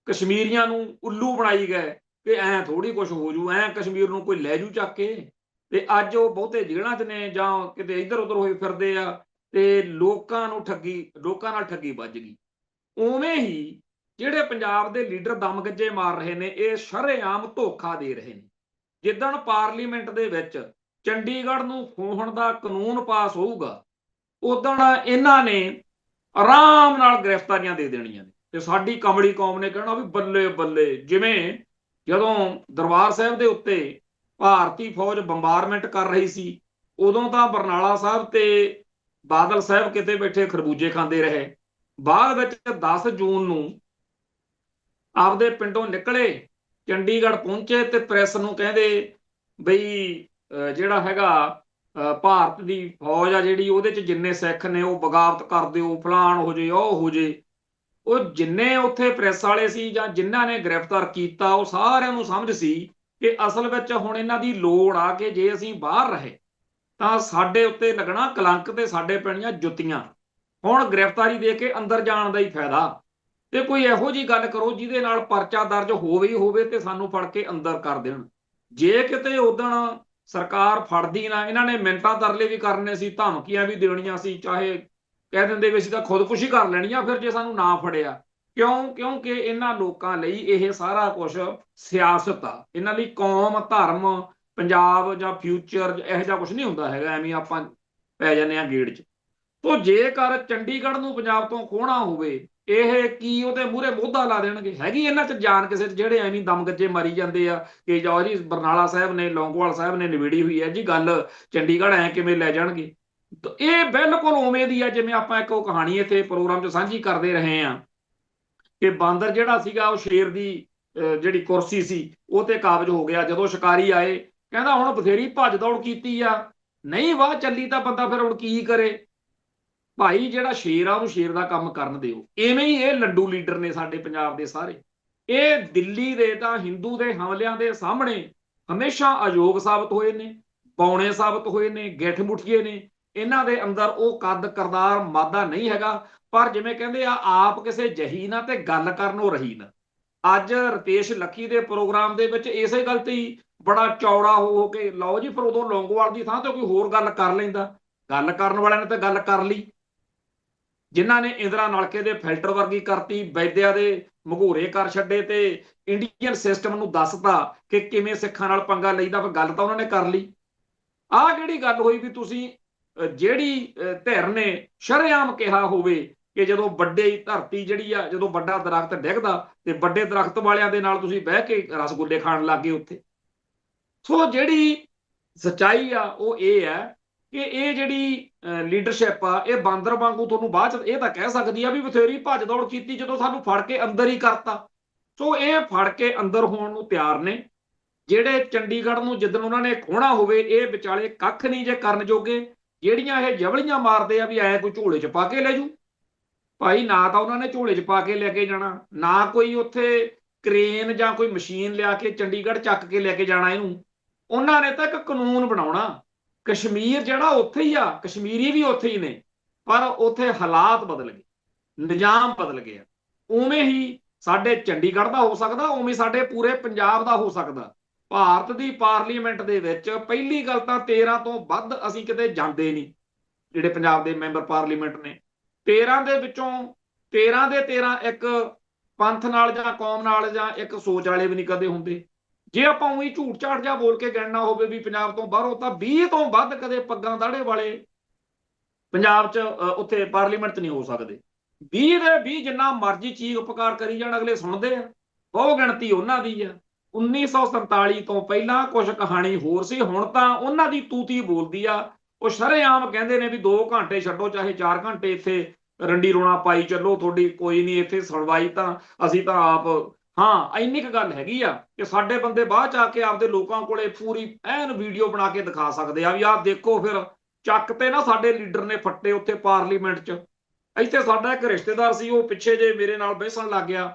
ਕਸ਼ਮੀਰੀਆਂ ਨੂੰ ਉੱਲੂ ਬਣਾਈ ਗਏ ਕਿ ਐ ਥੋੜੀ ਕੁਝ ਹੋ ਜੂ, ਐ ਕਸ਼ਮੀਰ ਨੂੰ ਕੋਈ ਲੈ ਜੂ ਚੱਕ ਕੇ, ਤੇ ਅੱਜ ਉਹ ਬਹੁਤੇ ਜੇਲ੍ਹਾਂ 'ਚ ਨੇ ਜਾਂ ਕਿਤੇ ਇੱਧਰ ਉੱਧਰ ਹੋਏ ਫਿਰਦੇ ਆ, ਤੇ ਲੋਕਾਂ ਨਾਲ ਠੱਗੀ ਵੱਜ ਗਈ। ਉਵੇਂ ਹੀ ਜਿਹੜੇ ਪੰਜਾਬ ਦੇ ਲੀਡਰ ਦਮ ਗੱਜੇ ਮਾਰ ਰਹੇ ਨੇ, ਇਹ ਸ਼ਰੇਆਮ ਧੋਖਾ ਦੇ ਰਹੇ ਨੇ। ਜਿੱਦਣ ਪਾਰਲੀਮੈਂਟ ਦੇ ਵਿੱਚ ਚੰਡੀਗੜ੍ਹ ਨੂੰ ਖੋਹਣ ਦਾ ਕਾਨੂੰਨ ਪਾਸ ਹੋਊਗਾ, ਉਦਣ ਇਹਨਾਂ ਨੇ ਆਰਾਮ ਨਾਲ ਗ੍ਰਿਫਤਾਰੀਆਂ ਦੇ ਦੇਣੀਆਂ ਨੇ, ਤੇ ਸਾਡੀ ਕਮਲੀ ਕੌਮ ਨੇ ਕਹਿਣਾ ਵੀ ਬੱਲੇ ਬੱਲੇ। ਜਿਵੇਂ ਜਦੋਂ ਦਰਬਾਰ ਸਾਹਿਬ ਦੇ ਉੱਤੇ ਭਾਰਤੀ ਫੌਜ ਬੰਬਾਰਮੈਂਟ ਕਰ ਰਹੀ ਸੀ, ਉਦੋਂ ਤਾਂ ਬਰਨਾਲਾ ਸਾਹਿਬ ਤੇ ਬਾਦਲ ਸਾਹਿਬ ਕਿਤੇ ਬੈਠੇ ਖਰਬੂਜੇ ਖਾਂਦੇ ਰਹੇ। ਬਾਅਦ ਵਿੱਚ 10 ਜੂਨ ਨੂੰ ਆਪਦੇ ਪਿੰਡੋਂ ਨਿਕਲੇ, ਚੰਡੀਗੜ੍ਹ ਪਹੁੰਚੇ, ਤੇ ਪ੍ਰੈਸ ਨੂੰ ਕਹਿੰਦੇ ਬਈ ਜਿਹੜਾ ਹੈਗਾ ਭਾਰਤ ਦੀ ਫੌਜ ਆ ਜਿਹੜੀ, ਉਹਦੇ 'ਚ ਜਿੰਨੇ ਸਿੱਖ ਨੇ ਉਹ ਬਗਾਵਤ ਕਰ ਦਿਓ, ਫਲਾਣ ਹੋ ਜੇ, ਉਹ ਹੋ ਜੇ। ਉਹ ਜਿੰਨੇ ਉੱਥੇ ਪ੍ਰੈਸ ਵਾਲੇ ਸੀ ਜਾਂ ਜਿਨ੍ਹਾਂ ਨੇ ਗ੍ਰਿਫਤਾਰ ਕੀਤਾ, ਉਹ ਸਾਰਿਆਂ ਨੂੰ ਸਮਝ ਸੀ ਕਿ ਅਸਲ ਵਿੱਚ ਹੁਣ ਇਹਨਾਂ ਦੀ ਲੋੜ ਆ ਕਿ ਜੇ ਅਸੀਂ ਬਾਹਰ ਰਹੇ ਤਾਂ ਸਾਡੇ ਉੱਤੇ ਲੱਗਣਾ ਕਲੰਕ ਤੇ ਸਾਡੇ ਪੈਣੀਆਂ ਜੁੱਤੀਆਂ। ਹੁਣ ਗ੍ਰਿਫਤਾਰੀ ਦੇ ਕੇ ਅੰਦਰ ਜਾਣ ਦਾ ਹੀ ਫਾਇਦਾ, ਤੇ ਕੋਈ ਇਹੋ ਜੀ ਗੱਲ ਕਰੋ ਜਿਹਦੇ ਨਾਲ ਪਰਚਾ ਦਰਜ ਹੋਵੇ ਹੀ ਹੋਵੇ ਤੇ ਸਾਨੂੰ ਫੜ ਕੇ ਅੰਦਰ ਕਰ ਦੇਣ। ਜੇ ਕਿਤੇ ਉਦਣ ਸਰਕਾਰ ਫੜਦੀ ਨਾ, ਇਹਨਾਂ ਨੇ ਮਿੰਟਾਂ ਤਰਲੇ ਵੀ ਕਰਨੇ ਸੀ, ਧਮਕੀਆਂ ਵੀ ਦੇਣੀਆਂ ਸੀ, ਚਾਹੇ ਕਹਿ ਦਿੰਦੇ ਵੀ ਅਸੀਂ ਤਾਂ ਖੁਦਕੁਸ਼ੀ ਕਰ ਲੈਣੀ ਆ ਫਿਰ ਜੇ ਸਾਨੂੰ ਨਾ ਫੜਿਆ। ਕਿਉਂਕਿ ਇਹਨਾਂ ਲੋਕਾਂ ਲਈ ਇਹ ਸਾਰਾ ਕੁਝ ਸਿਆਸਤ ਆ। ਇਹਨਾਂ ਲਈ ਕੌਮ, ਧਰਮ, ਪੰਜਾਬ ਜਾਂ ਫਿਊਚਰ ਇਹੋ ਜਿਹਾ ਕੁਝ ਨਹੀਂ ਹੁੰਦਾ ਹੈਗਾ, ਐਵੇਂ ਆਪਾਂ ਪੈ ਜਾਂਦੇ ਆ ਗੇੜ 'ਚ। ਤੋ ਜੇਕਰ ਚੰਡੀਗੜ੍ਹ ਨੂੰ ਪੰਜਾਬ ਤੋਂ ਖੋਹਣਾ ਹੋਵੇ, ਇਹ ਕੀ ਉਹਦੇ ਮੂਹਰੇ ਮੋਢਾ ਲਾ ਦੇਣਗੇ? ਹੈਗੀ ਇਹਨਾਂ 'ਚ ਜਾਨ ਕਿਸੇ 'ਚ, ਜਿਹੜੇ ਐਵੇਂ ਦਮ ਗੱਜੇ ਮਾਰੀ ਜਾਂਦੇ ਆ ਕਿ ਜਾਓ ਜੀ ਬਰਨਾਲਾ ਸਾਹਿਬ ਨੇ, ਲੌਂਗੋਵਾਲ ਸਾਹਿਬ ਨੇ ਨਿਬੇੜੀ ਹੋਈ ਹੈ ਜੀ ਗੱਲ, ਚੰਡੀਗੜ੍ਹ ਐ ਕਿਵੇਂ ਲੈ ਜਾਣਗੇ? ਇਹ ਬਿਲਕੁਲ ਉਵੇਂ ਦੀ ਆ ਜਿਵੇਂ ਆਪਾਂ ਇੱਕ ਉਹ ਕਹਾਣੀ ਇੱਥੇ ਪ੍ਰੋਗਰਾਮ 'ਚ ਸਾਂਝੀ ਕਰਦੇ ਰਹੇ ਆ ਕਿ ਬਾਂਦਰ ਜਿਹੜਾ ਸੀਗਾ ਉਹ ਸ਼ੇਰ ਦੀ ਜਿਹੜੀ ਕੁਰਸੀ ਸੀ ਉਹ ਤੇ ਕਾਬਜ ਹੋ ਗਿਆ। ਜਦੋਂ ਸ਼ਿਕਾਰੀ ਆਏ ਕਹਿੰਦਾ ਹੁਣ ਬਥੇਰੀ ਭੱਜ ਦੌੜ ਕੀਤੀ ਆ, ਨਹੀਂ ਵਾਹ ਚੱਲੀ ਤਾਂ ਬੰਦਾ ਫਿਰ ਹੁਣ ਕੀ ਕਰੇ? ਭਾਈ ਜਿਹੜਾ ਸ਼ੇਰ ਆ ਉਹਨੂੰ ਸ਼ੇਰ ਦਾ ਕੰਮ ਕਰਨ ਦਿਓ। ਇਵੇਂ ਹੀ ਇਹ ਲੱਡੂ ਲੀਡਰ ਨੇ ਸਾਡੇ ਪੰਜਾਬ ਦੇ ਸਾਰੇ, ਇਹ ਦਿੱਲੀ ਦੇ ਤਾਂ ਹਿੰਦੂ ਦੇ ਹਮਲਿਆਂ ਦੇ ਸਾਹਮਣੇ ਹਮੇਸ਼ਾ ਅਯੋਗ ਸਾਬਤ ਹੋਏ ਨੇ, ਪੌਣੇ ਸਾਬਤ ਹੋਏ ਨੇ, ਗਿੱਠ ਮੁਠੀਏ ਨੇ। ਇਹਨਾਂ ਦੇ ਅੰਦਰ ਉਹ ਕੱਦ ਕਰਦਾਰ ਮਾਦਾ ਨਹੀਂ ਹੈਗਾ। ਪਰ ਜਿਵੇਂ ਕਹਿੰਦੇ ਆ ਆਪ ਕਿਸੇ ਜਹੀ ਨਾ ਤੇ ਗੱਲ ਕਰਨ ਉਹ ਰਹੀ ਨਾ। ਅੱਜ ਰਤੇਸ਼ ਲੱਖੀ ਦੇ ਪ੍ਰੋਗਰਾਮ ਦੇ ਵਿੱਚ ਇਸੇ ਗੱਲ ਤੇ ਹੀ ਬੜਾ ਚੌੜਾ ਹੋ ਕੇ ਲਓ ਜੀ, ਫਿਰ ਉਦੋਂ ਲੌਂਗੋਵਾਲ ਦੀ ਥਾਂ ਤੇ ਕੋਈ ਹੋਰ ਗੱਲ ਕਰ ਲੈਂਦਾ। ਗੱਲ ਕਰਨ ਵਾਲਿਆਂ ਨੇ ਤਾਂ ਗੱਲ ਕਰ ਲਈ, ਜਿਨ੍ਹਾਂ ਨੇ ਇੰਦਰਾ ਨਲਕੇ ਦੇ ਫਿਲਟਰ ਵਰਗੀ ਕਰਤੀ, ਵੈਦਿਆ ਦੇ ਮਘੂਰੇ ਕਰ ਛੱਡੇ ਤੇ ਇੰਡੀਅਨ ਸਿਸਟਮ ਨੂੰ ਦੱਸਤਾ ਕਿ ਕਿਵੇਂ ਸਿੱਖਾਂ ਨਾਲ ਪੰਗਾ ਲਈਦਾ, ਫਿਰ ਗੱਲ ਤਾਂ ਉਹਨਾਂ ਨੇ ਕਰ ਲਈ। ਆਹ ਕਿਹੜੀ ਗੱਲ ਹੋਈ ਵੀ ਤੁਸੀਂ ਜਿਹੜੀ ਧਿਰ ਨੇ ਸ਼ਰੇਆਮ ਕਿਹਾ ਹੋਵੇ ਕਿ ਜਦੋਂ ਵੱਡੇ ਧਰਤੀ ਜਿਹੜੀ ਆ, ਜਦੋਂ ਵੱਡਾ ਦਰਖਤ ਡਿੱਗਦਾ ਤੇ ਵੱਡੇ ਦਰਖਤ ਵਾਲਿਆਂ ਦੇ ਨਾਲ ਤੁਸੀਂ ਬਹਿ ਕੇ ਰਸਗੁੱਲੇ ਖਾਣ ਲੱਗ ਗਏ ਉੱਥੇ। ਸੋ ਜਿਹੜੀ ਸੱਚਾਈ ਆ ਉਹ ਇਹ ਹੈ ਕਿ ਇਹ ਜਿਹੜੀ ਲੀਡਰਸ਼ਿਪ ਆ ਇਹ ਬਾਂਦਰ ਵਾਂਗੂ ਤੁਹਾਨੂੰ ਬਾਅਦ ਚ ਇਹ ਤਾਂ ਕਹਿ ਸਕਦੀ ਆ ਵੀ ਬਥੇਰੀ ਭੱਜ ਦੌੜ ਕੀਤੀ ਜਦੋਂ ਸਾਨੂੰ ਫੜ ਕੇ ਅੰਦਰ ਹੀ ਕਰਤਾ। ਸੋ ਇਹ ਫੜ ਕੇ ਅੰਦਰ ਹੋਣ ਨੂੰ ਤਿਆਰ ਨੇ। ਜਿਹੜੇ ਚੰਡੀਗੜ੍ਹ ਨੂੰ ਜਿੱਦਣ ਉਹਨਾਂ ਨੇ ਖੋਹਣਾ ਹੋਵੇ ਇਹ ਵਿਚਾਲੇ ਕੱਖ ਨਹੀਂ ਜੇ ਕਰਨ ਜੋਗੇ। ਜਿਹੜੀਆਂ ਇਹ ਜਵਲੀਆਂ ਮਾਰਦੇ ਆ ਵੀ ਐ ਕੋਈ ਝੋਲੇ 'ਚ ਪਾ ਕੇ ਲੈ ਜੂ, ਭਾਈ ਨਾ ਤਾਂ ਉਹਨਾਂ ਨੇ ਝੋਲੇ 'ਚ ਪਾ ਕੇ ਲੈ ਕੇ ਜਾਣਾ, ਨਾ ਕੋਈ ਉੱਥੇ ਕ੍ਰੇਨ ਜਾਂ ਕੋਈ ਮਸ਼ੀਨ ਲਿਆ ਕੇ ਚੰਡੀਗੜ੍ਹ ਚੱਕ ਕੇ ਲੈ ਕੇ ਜਾਣਾ ਇਹਨੂੰ। ਉਹਨਾਂ ਨੇ ਤਾਂ ਇੱਕ ਕਾਨੂੰਨ ਬਣਾਉਣਾ। ਕਸ਼ਮੀਰ ਜਿਹੜਾ ਉੱਥੇ ਹੀ ਆ, ਕਸ਼ਮੀਰੀ ਵੀ ਉੱਥੇ ਹੀ ਨੇ, ਪਰ ਉੱਥੇ ਹਾਲਾਤ ਬਦਲ ਗਏ, ਨਿਜ਼ਾਮ ਬਦਲ ਗਿਆ। ਉਵੇਂ ਹੀ ਸਾਡੇ ਚੰਡੀਗੜ੍ਹ ਦਾ ਹੋ ਸਕਦਾ, ਉਵੇਂ ਸਾਡੇ ਪੂਰੇ ਪੰਜਾਬ ਦਾ ਹੋ ਸਕਦਾ। ਭਾਰਤ ਦੀ ਪਾਰਲੀਮੈਂਟ ਦੇ ਵਿੱਚ ਪਹਿਲੀ ਗੱਲ ਤਾਂ 13 ਤੋਂ ਵੱਧ ਅਸੀਂ ਕਿਤੇ ਜਾਂਦੇ ਨਹੀਂ। ਜਿਹੜੇ ਪੰਜਾਬ ਦੇ ਮੈਂਬਰ ਪਾਰਲੀਮੈਂਟ ਨੇ 13 ਦੇ ਵਿੱਚੋਂ 13 ਦੇ 13 ਇੱਕ ਪੰਥ ਨਾਲ ਜਾਂ ਕੌਮ ਨਾਲ ਜਾਂ ਇੱਕ ਸੋਚ ਵਾਲੇ ਵੀ ਨਹੀਂ ਕਦੇ ਹੁੰਦੇ। ਜੇ ਆਪਾਂ ਉਹੀ ਝੂਠ ਝਾੜ ਜਾ ਬੋਲ ਕੇ ਗਿਣਨਾ ਹੋਵੇ ਵੀ ਪੰਜਾਬ ਤੋਂ ਬਾਹਰੋਂ, ਤਾਂ 20 ਤੋਂ ਵੱਧ ਕਦੇ ਪੱਗਾਂ ਦਾੜੇ ਵਾਲੇ ਪੰਜਾਬ 'ਚ ਉੱਥੇ ਪਾਰਲੀਮੈਂਟ 'ਚ ਨਹੀਂ ਹੋ ਸਕਦੇ। 20 ਦੇ 20 ਜਿੰਨਾ ਮਰਜ਼ੀ ਚੀਖ ਪੁਕਾਰ ਕਰੀ ਜਾਣ ਅਗਲੇ ਸੁਣਦੇ ਆ, ਬਹੁ ਗਿਣਤੀ ਉਹਨਾਂ ਦੀ ਆ। 1947 ਤੋਂ ਪਹਿਲਾਂ ਕੁਝ ਕਹਾਣੀ ਹੋਰ ਸੀ, ਹੁਣ ਤਾਂ ਉਹਨਾਂ ਦੀ ਤੂਤੀ ਬੋਲਦੀ ਆ। ਉਹ ਸ਼ਰੇਆਮ ਕਹਿੰਦੇ ਨੇ ਵੀ 2 ਘੰਟੇ ਛੱਡੋ ਚਾਹੇ 4 ਘੰਟੇ ਇੱਥੇ ਰੰਡੀ ਰੋਣਾ ਪਾਈ ਚੱਲੋ, ਤੁਹਾਡੀ ਕੋਈ ਨਹੀਂ ਇੱਥੇ ਸੁਣਵਾਈ ਤਾਂ ਅਸੀਂ ਤਾਂ ਆਪ। ਹਾਂ ਇੰਨੀ ਕੁ ਗੱਲ ਹੈਗੀ ਆ ਕਿ ਸਾਡੇ ਬੰਦੇ ਬਾਅਦ ਚ ਆ ਕੇ ਆਪਦੇ ਲੋਕਾਂ ਕੋਲੇ ਪੂਰੀ ਐਨ ਵੀਡੀਓ ਬਣਾ ਕੇ ਦਿਖਾ ਸਕਦੇ ਆ ਵੀ ਆਹ ਦੇਖੋ ਫਿਰ ਚੱਕ ਤੇ ਨਾ ਸਾਡੇ ਲੀਡਰ ਨੇ ਫੱਟੇ ਉੱਥੇ ਪਾਰਲੀਮੈਂਟ 'ਚ। ਇੱਥੇ ਸਾਡਾ ਇੱਕ ਰਿਸ਼ਤੇਦਾਰ ਸੀ, ਉਹ ਪਿੱਛੇ ਜੇ ਮੇਰੇ ਨਾਲ ਬਹਿਸਣ ਲੱਗ ਗਿਆ,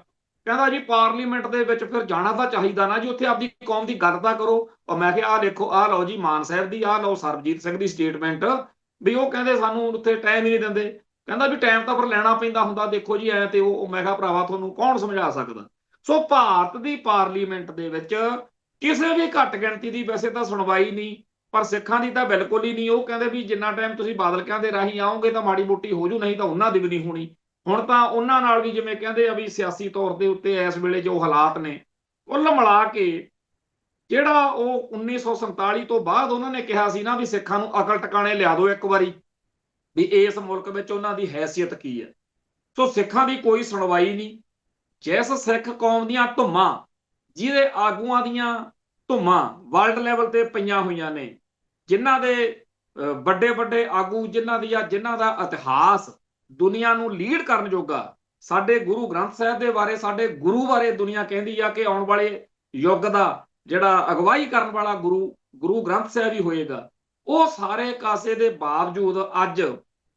ਕਹਿੰਦਾ ਜੀ ਪਾਰਲੀਮੈਂਟ ਦੇ ਵਿੱਚ ਫਿਰ ਜਾਣਾ ਤਾਂ ਚਾਹੀਦਾ ਨਾ ਜੀ, ਉੱਥੇ ਆਪਦੀ ਕੌਮ ਦੀ ਗੱਲ ਤਾਂ ਕਰੋ। ਔਰ ਮੈਂ ਕਿਹਾ ਆਹ ਦੇਖੋ, ਆਹ ਲਓ ਜੀ ਮਾਨ ਸਾਹਿਬ ਦੀ, ਆਹ ਲਓ ਸਰਬਜੀਤ ਸਿੰਘ ਦੀ ਸਟੇਟਮੈਂਟ ਵੀ ਉਹ ਕਹਿੰਦੇ ਸਾਨੂੰ ਉੱਥੇ ਟਾਈਮ ਹੀ ਨਹੀਂ ਦਿੰਦੇ। ਕਹਿੰਦਾ ਵੀ ਟਾਈਮ ਤਾਂ ਫਿਰ ਲੈਣਾ ਪੈਂਦਾ ਹੁੰਦਾ, ਦੇਖੋ ਜੀ ਐ ਤੇ ਉਹ। ਮੈਂ ਕਿਹਾ ਭਰਾਵਾ ਤੁਹਾਨੂੰ ਕੌਣ ਸਮਝਾ ਸਕਦਾ। ਸੋ ਭਾਰਤ ਦੀ ਪਾਰਲੀਮੈਂਟ ਦੇ ਵਿੱਚ ਕਿਸੇ ਵੀ ਘੱਟ ਗਿਣਤੀ ਦੀ ਵੈਸੇ ਤਾਂ ਸੁਣਵਾਈ ਨਹੀਂ, ਪਰ ਸਿੱਖਾਂ ਦੀ ਤਾਂ ਬਿਲਕੁਲ ਹੀ ਨਹੀਂ। ਉਹ ਕਹਿੰਦੇ ਵੀ ਜਿੰਨਾ ਟਾਈਮ ਤੁਸੀਂ ਬਾਦਲਕਿਆਂ ਦੇ ਰਾਹੀਂ ਆਓਗੇ ਤਾਂ ਮਾੜੀ ਮੋਟੀ ਹੋ ਜੂ, ਨਹੀਂ ਤਾਂ ਉਹਨਾਂ ਦੀ ਵੀ ਨਹੀਂ ਹੋਣੀ। ਹੁਣ ਤਾਂ ਉਹਨਾਂ ਨਾਲ ਵੀ ਜਿਵੇਂ ਕਹਿੰਦੇ ਆ ਵੀ ਸਿਆਸੀ ਤੌਰ ਦੇ ਉੱਤੇ ਇਸ ਵੇਲੇ ਜੋ ਹਾਲਾਤ ਨੇ, ਕੁੱਲ ਮਿਲਾ ਕੇ ਜਿਹੜਾ ਉਹ 1947 ਤੋਂ ਬਾਅਦ ਉਹਨਾਂ ਨੇ ਕਿਹਾ ਸੀ ਨਾ ਵੀ ਸਿੱਖਾਂ ਨੂੰ ਅਕਲ ਟਿਕਾਣੇ ਲਿਆ ਦਿਓ ਇੱਕ ਵਾਰੀ, ਵੀ ਇਸ ਮੁਲਕ ਵਿੱਚ ਉਹਨਾਂ ਦੀ ਹੈਸੀਅਤ ਕੀ ਹੈ। ਸੋ ਸਿੱਖਾਂ ਦੀ ਕੋਈ ਸੁਣਵਾਈ ਨਹੀਂ। ਜਿਸ ਸਿੱਖ ਕੌਮ ਦੀਆਂ ਧੁੰਮਾਂ, ਜਿਹਦੇ ਆਗੂਆਂ ਦੀਆਂ ਧੁੰਮਾਂ ਵਰਲਡ ਲੈਵਲ ਤੇ ਪਈਆਂ ਹੋਈਆਂ ਨੇ, ਜਿਨ੍ਹਾਂ ਦੇ ਵੱਡੇ ਵੱਡੇ ਆਗੂ, ਜਿਨ੍ਹਾਂ ਦਾ ਇਤਿਹਾਸ ਦੁਨੀਆ ਨੂੰ ਲੀਡ ਕਰਨ ਜੋਗਾ, ਸਾਡੇ ਗੁਰੂ ਗ੍ਰੰਥ ਸਾਹਿਬ ਦੇ ਬਾਰੇ, ਸਾਡੇ ਗੁਰੂ ਬਾਰੇ ਦੁਨੀਆ ਕਹਿੰਦੀ ਆ ਕਿ ਆਉਣ ਵਾਲੇ ਯੁੱਗ ਦਾ ਜਿਹੜਾ ਅਗਵਾਈ ਕਰਨ ਵਾਲਾ ਗੁਰੂ ਗ੍ਰੰਥ ਸਾਹਿਬ ਹੀ ਹੋਏਗਾ। ਉਹ ਸਾਰੇ ਕਾਸੇ ਦੇ ਬਾਵਜੂਦ ਅੱਜ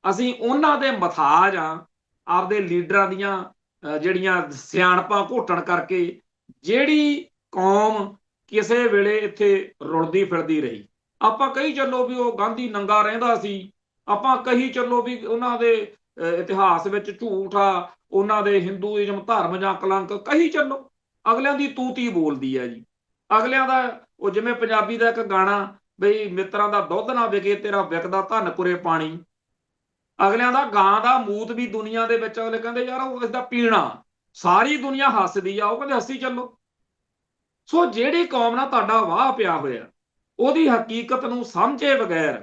ਅਸੀਂ ਉਹਨਾਂ ਦੇ ਮਥਾਜ ਆ, ਆਪਦੇ ਲੀਡਰਾਂ ਦੀਆਂ ਜਿਹੜੀਆਂ ਸਿਆਣਪਾਂ ਘੋਟਣ ਕਰਕੇ। ਜਿਹੜੀ ਕੌਮ ਕਿਸੇ ਵੇਲੇ ਇੱਥੇ ਰੁਲਦੀ ਫਿਰਦੀ ਰਹੀ, ਆਪਾਂ ਕਹੀ ਚੱਲੋ ਵੀ ਉਹ ਗਾਂਧੀ ਨੰਗਾ ਰਹਿੰਦਾ ਸੀ, ਆਪਾਂ ਕਹੀ ਚੱਲੋ ਵੀ ਉਹਨਾਂ ਦੇ ਇਤਿਹਾਸ ਵਿੱਚ ਝੂਠ ਆ, ਉਹਨਾਂ ਦੇ ਹਿੰਦੂਇਜ਼ਮ ਧਰਮ ਜਾਂ ਕਲੰਕ, ਕਹੀ ਚੱਲੋ। ਅਗਲਿਆਂ ਦੀ ਤੂਤੀ ਬੋਲਦੀ ਹੈ ਜੀ। ਅਗਲਿਆਂ ਦਾ ਉਹ ਜਿਵੇਂ ਪੰਜਾਬੀ ਦਾ ਇੱਕ ਗਾਣਾ, ਬਈ ਮਿੱਤਰਾਂ ਦਾ ਦੁੱਧ ਨਾ ਵਿਕੇ ਤੇਰਾ ਵਿਕਦਾ ਧਨ ਪੁਰੇ ਪਾਣੀ। ਅਗਲਿਆਂ ਦਾ ਗਾਂ ਦਾ ਮੂਤ ਵੀ ਦੁਨੀਆ ਦੇ ਵਿੱਚ ਅਗਲੇ ਕਹਿੰਦੇ ਯਾਰ ਉਹ ਇਸਦਾ ਪੀਣਾ, ਸਾਰੀ ਦੁਨੀਆ ਹੱਸਦੀ ਆ, ਉਹ ਕਹਿੰਦੇ ਹੱਸੀ ਚੱਲੋ। ਸੋ ਜਿਹੜੀ ਕੌਮ ਨਾਲ ਤੁਹਾਡਾ ਵਾਹ ਪਿਆ ਹੋਇਆ, ਉਹਦੀ ਹਕੀਕਤ ਨੂੰ ਸਮਝੇ ਬਗੈਰ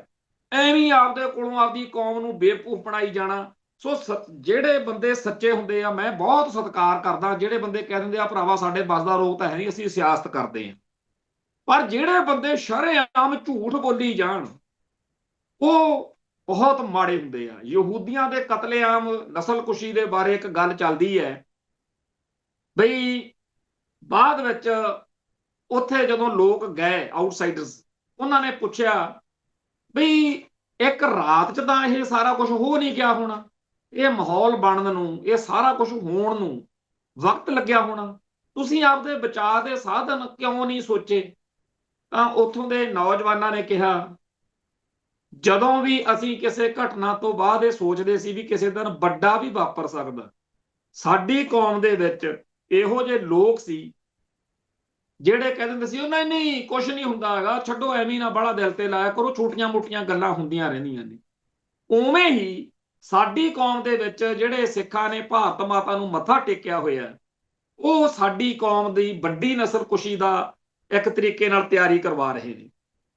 ਐਵੇਂ ਆਪਦੇ ਕੋਲੋਂ ਆਪਦੀ ਕੌਮ ਨੂੰ ਬੇਵਕੂਫ ਬਣਾਈ ਜਾਣਾ। ਸੋ ਜਿਹੜੇ ਬੰਦੇ ਸੱਚੇ ਹੁੰਦੇ ਆ, ਮੈਂ ਬਹੁਤ ਸਤਿਕਾਰ ਕਰਦਾ ਜਿਹੜੇ ਬੰਦੇ ਕਹਿ ਦਿੰਦੇ ਆ ਭਰਾਵਾ ਸਾਡੇ ਬਸ ਦਾ ਰੋਗ ਤਾਂ ਹੈ ਨਹੀਂ, ਅਸੀਂ ਸਿਆਸਤ ਕਰਦੇ ਹਾਂ। ਪਰ ਜਿਹੜੇ ਬੰਦੇ ਸ਼ਰੇਆਮ ਝੂਠ ਬੋਲੀ ਜਾਣ ਉਹ ਬਹੁਤ ਮਾੜੇ ਹੁੰਦੇ ਆ। ਯਹੂਦੀਆਂ ਦੇ ਕਤਲੇਆਮ ਨਸਲਕੁਸ਼ੀ ਦੇ ਬਾਰੇ ਇੱਕ ਗੱਲ ਚੱਲਦੀ ਹੈ ਬਈ ਬਾਅਦ ਵਿੱਚ ਉੱਥੇ ਜਦੋਂ ਲੋਕ ਗਏ ਆਊਟਸਾਈਡਰਸ, ਉਹਨਾਂ ਨੇ ਪੁੱਛਿਆ ਬਈ ਇੱਕ ਰਾਤ 'ਚ ਤਾਂ ਇਹ ਸਾਰਾ ਕੁਝ ਹੋ ਨਹੀਂ ਗਿਆ ਹੋਣਾ, ਇਹ ਮਾਹੌਲ ਬਣਨ ਨੂੰ, ਇਹ ਸਾਰਾ ਕੁਝ ਹੋਣ ਨੂੰ ਵਕਤ ਲੱਗਿਆ ਹੋਣਾ, ਤੁਸੀਂ ਆਪਦੇ ਬਚਾਅ ਦੇ ਸਾਧਨ ਕਿਉਂ ਨਹੀਂ ਸੋਚੇ? ਤਾਂ ਉੱਥੋਂ ਦੇ ਨੌਜਵਾਨਾਂ ਨੇ ਕਿਹਾ ਜਦੋਂ ਵੀ ਅਸੀਂ ਕਿਸੇ ਘਟਨਾ ਤੋਂ ਬਾਅਦ ਇਹ ਸੋਚਦੇ ਸੀ ਵੀ ਕਿਸੇ ਦਿਨ ਵੱਡਾ ਵੀ ਵਾਪਰ ਸਕਦਾ, ਸਾਡੀ ਕੌਮ ਦੇ ਵਿੱਚ ਇਹੋ ਜਿਹੇ ਲੋਕ ਸੀ ਜਿਹੜੇ ਕਹਿ ਦਿੰਦੇ ਸੀ ਉਹ ਨਹੀਂ ਨਹੀਂ ਕੁਝ ਨਹੀਂ ਹੁੰਦਾ ਹੈਗਾ, ਛੱਡੋ ਐਵੇਂ ਨਾ ਬੜਾ ਦਿਲ ਤੇ ਲਾਇਆ ਕਰੋ, ਛੋਟੀਆਂ ਮੋਟੀਆਂ ਗੱਲਾਂ ਹੁੰਦੀਆਂ ਰਹਿੰਦੀਆਂ ਨੇ। ਉਵੇਂ ਹੀ ਸਾਡੀ ਕੌਮ ਦੇ ਵਿੱਚ ਜਿਹੜੇ ਸਿੱਖਾਂ ਨੇ ਭਾਰਤ ਮਾਤਾ ਨੂੰ ਮੱਥਾ ਟੇਕਿਆ ਹੋਇਆ, ਉਹ ਸਾਡੀ ਕੌਮ ਦੀ ਵੱਡੀ ਨਸਲਕੁਸ਼ੀ ਦਾ ਇੱਕ ਤਰੀਕੇ ਨਾਲ ਤਿਆਰੀ ਕਰਵਾ ਰਹੇ ਨੇ।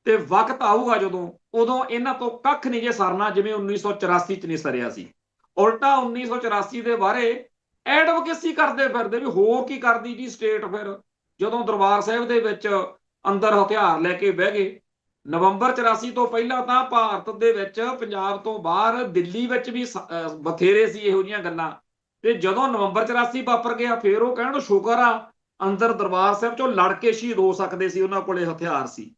ਤੇ ਵਕਤ ਆਊਗਾ ਜਦੋਂ ਉਦੋਂ ਇਹਨਾਂ ਤੋਂ ਕੱਖ ਨਹੀਂ ਜੇ ਸਰਨਾ, ਜਿਵੇਂ 1984 ਚ ਨਹੀਂ ਸਰਿਆ ਸੀ। ਉਲਟਾ 1984 ਦੇ ਬਾਰੇ ਐਡਵੋਕੇਸੀ ਕਰਦੇ ਫਿਰਦੇ ਵੀ ਹੋਰ ਕੀ ਕਰਦੀ ਜੀ ਸਟੇਟ। ਫਿਰ ਜਦੋਂ ਦਰਬਾਰ ਸਾਹਿਬ ਦੇ ਵਿੱਚ ਅੰਦਰ ਹਥਿਆਰ ਲੈ ਕੇ ਬਹਿ ਗਏ, ਨਵੰਬਰ 84 ਤੋਂ ਪਹਿਲਾਂ ਤਾਂ ਭਾਰਤ ਦੇ ਵਿੱਚ ਪੰਜਾਬ ਤੋਂ ਬਾਹਰ ਦਿੱਲੀ ਵਿੱਚ ਵੀ ਬਥੇਰੇ ਸੀ ਇਹੋ ਜਿਹੀਆਂ ਗੱਲਾਂ। ਤੇ ਜਦੋਂ ਨਵੰਬਰ 84 ਵਾਪਰ ਗਿਆ ਫਿਰ ਉਹ ਕਹਿਣ ਸ਼ੁਕਰ ਆ ਅੰਦਰ ਦਰਬਾਰ ਸਾਹਿਬ ਚੋਂ ਲੜ ਕੇ ਸ਼ਹੀਦ ਹੋ ਸਕਦੇ ਸੀ, ਉਹਨਾਂ ਕੋਲੇ ਹਥਿਆਰ ਸੀ।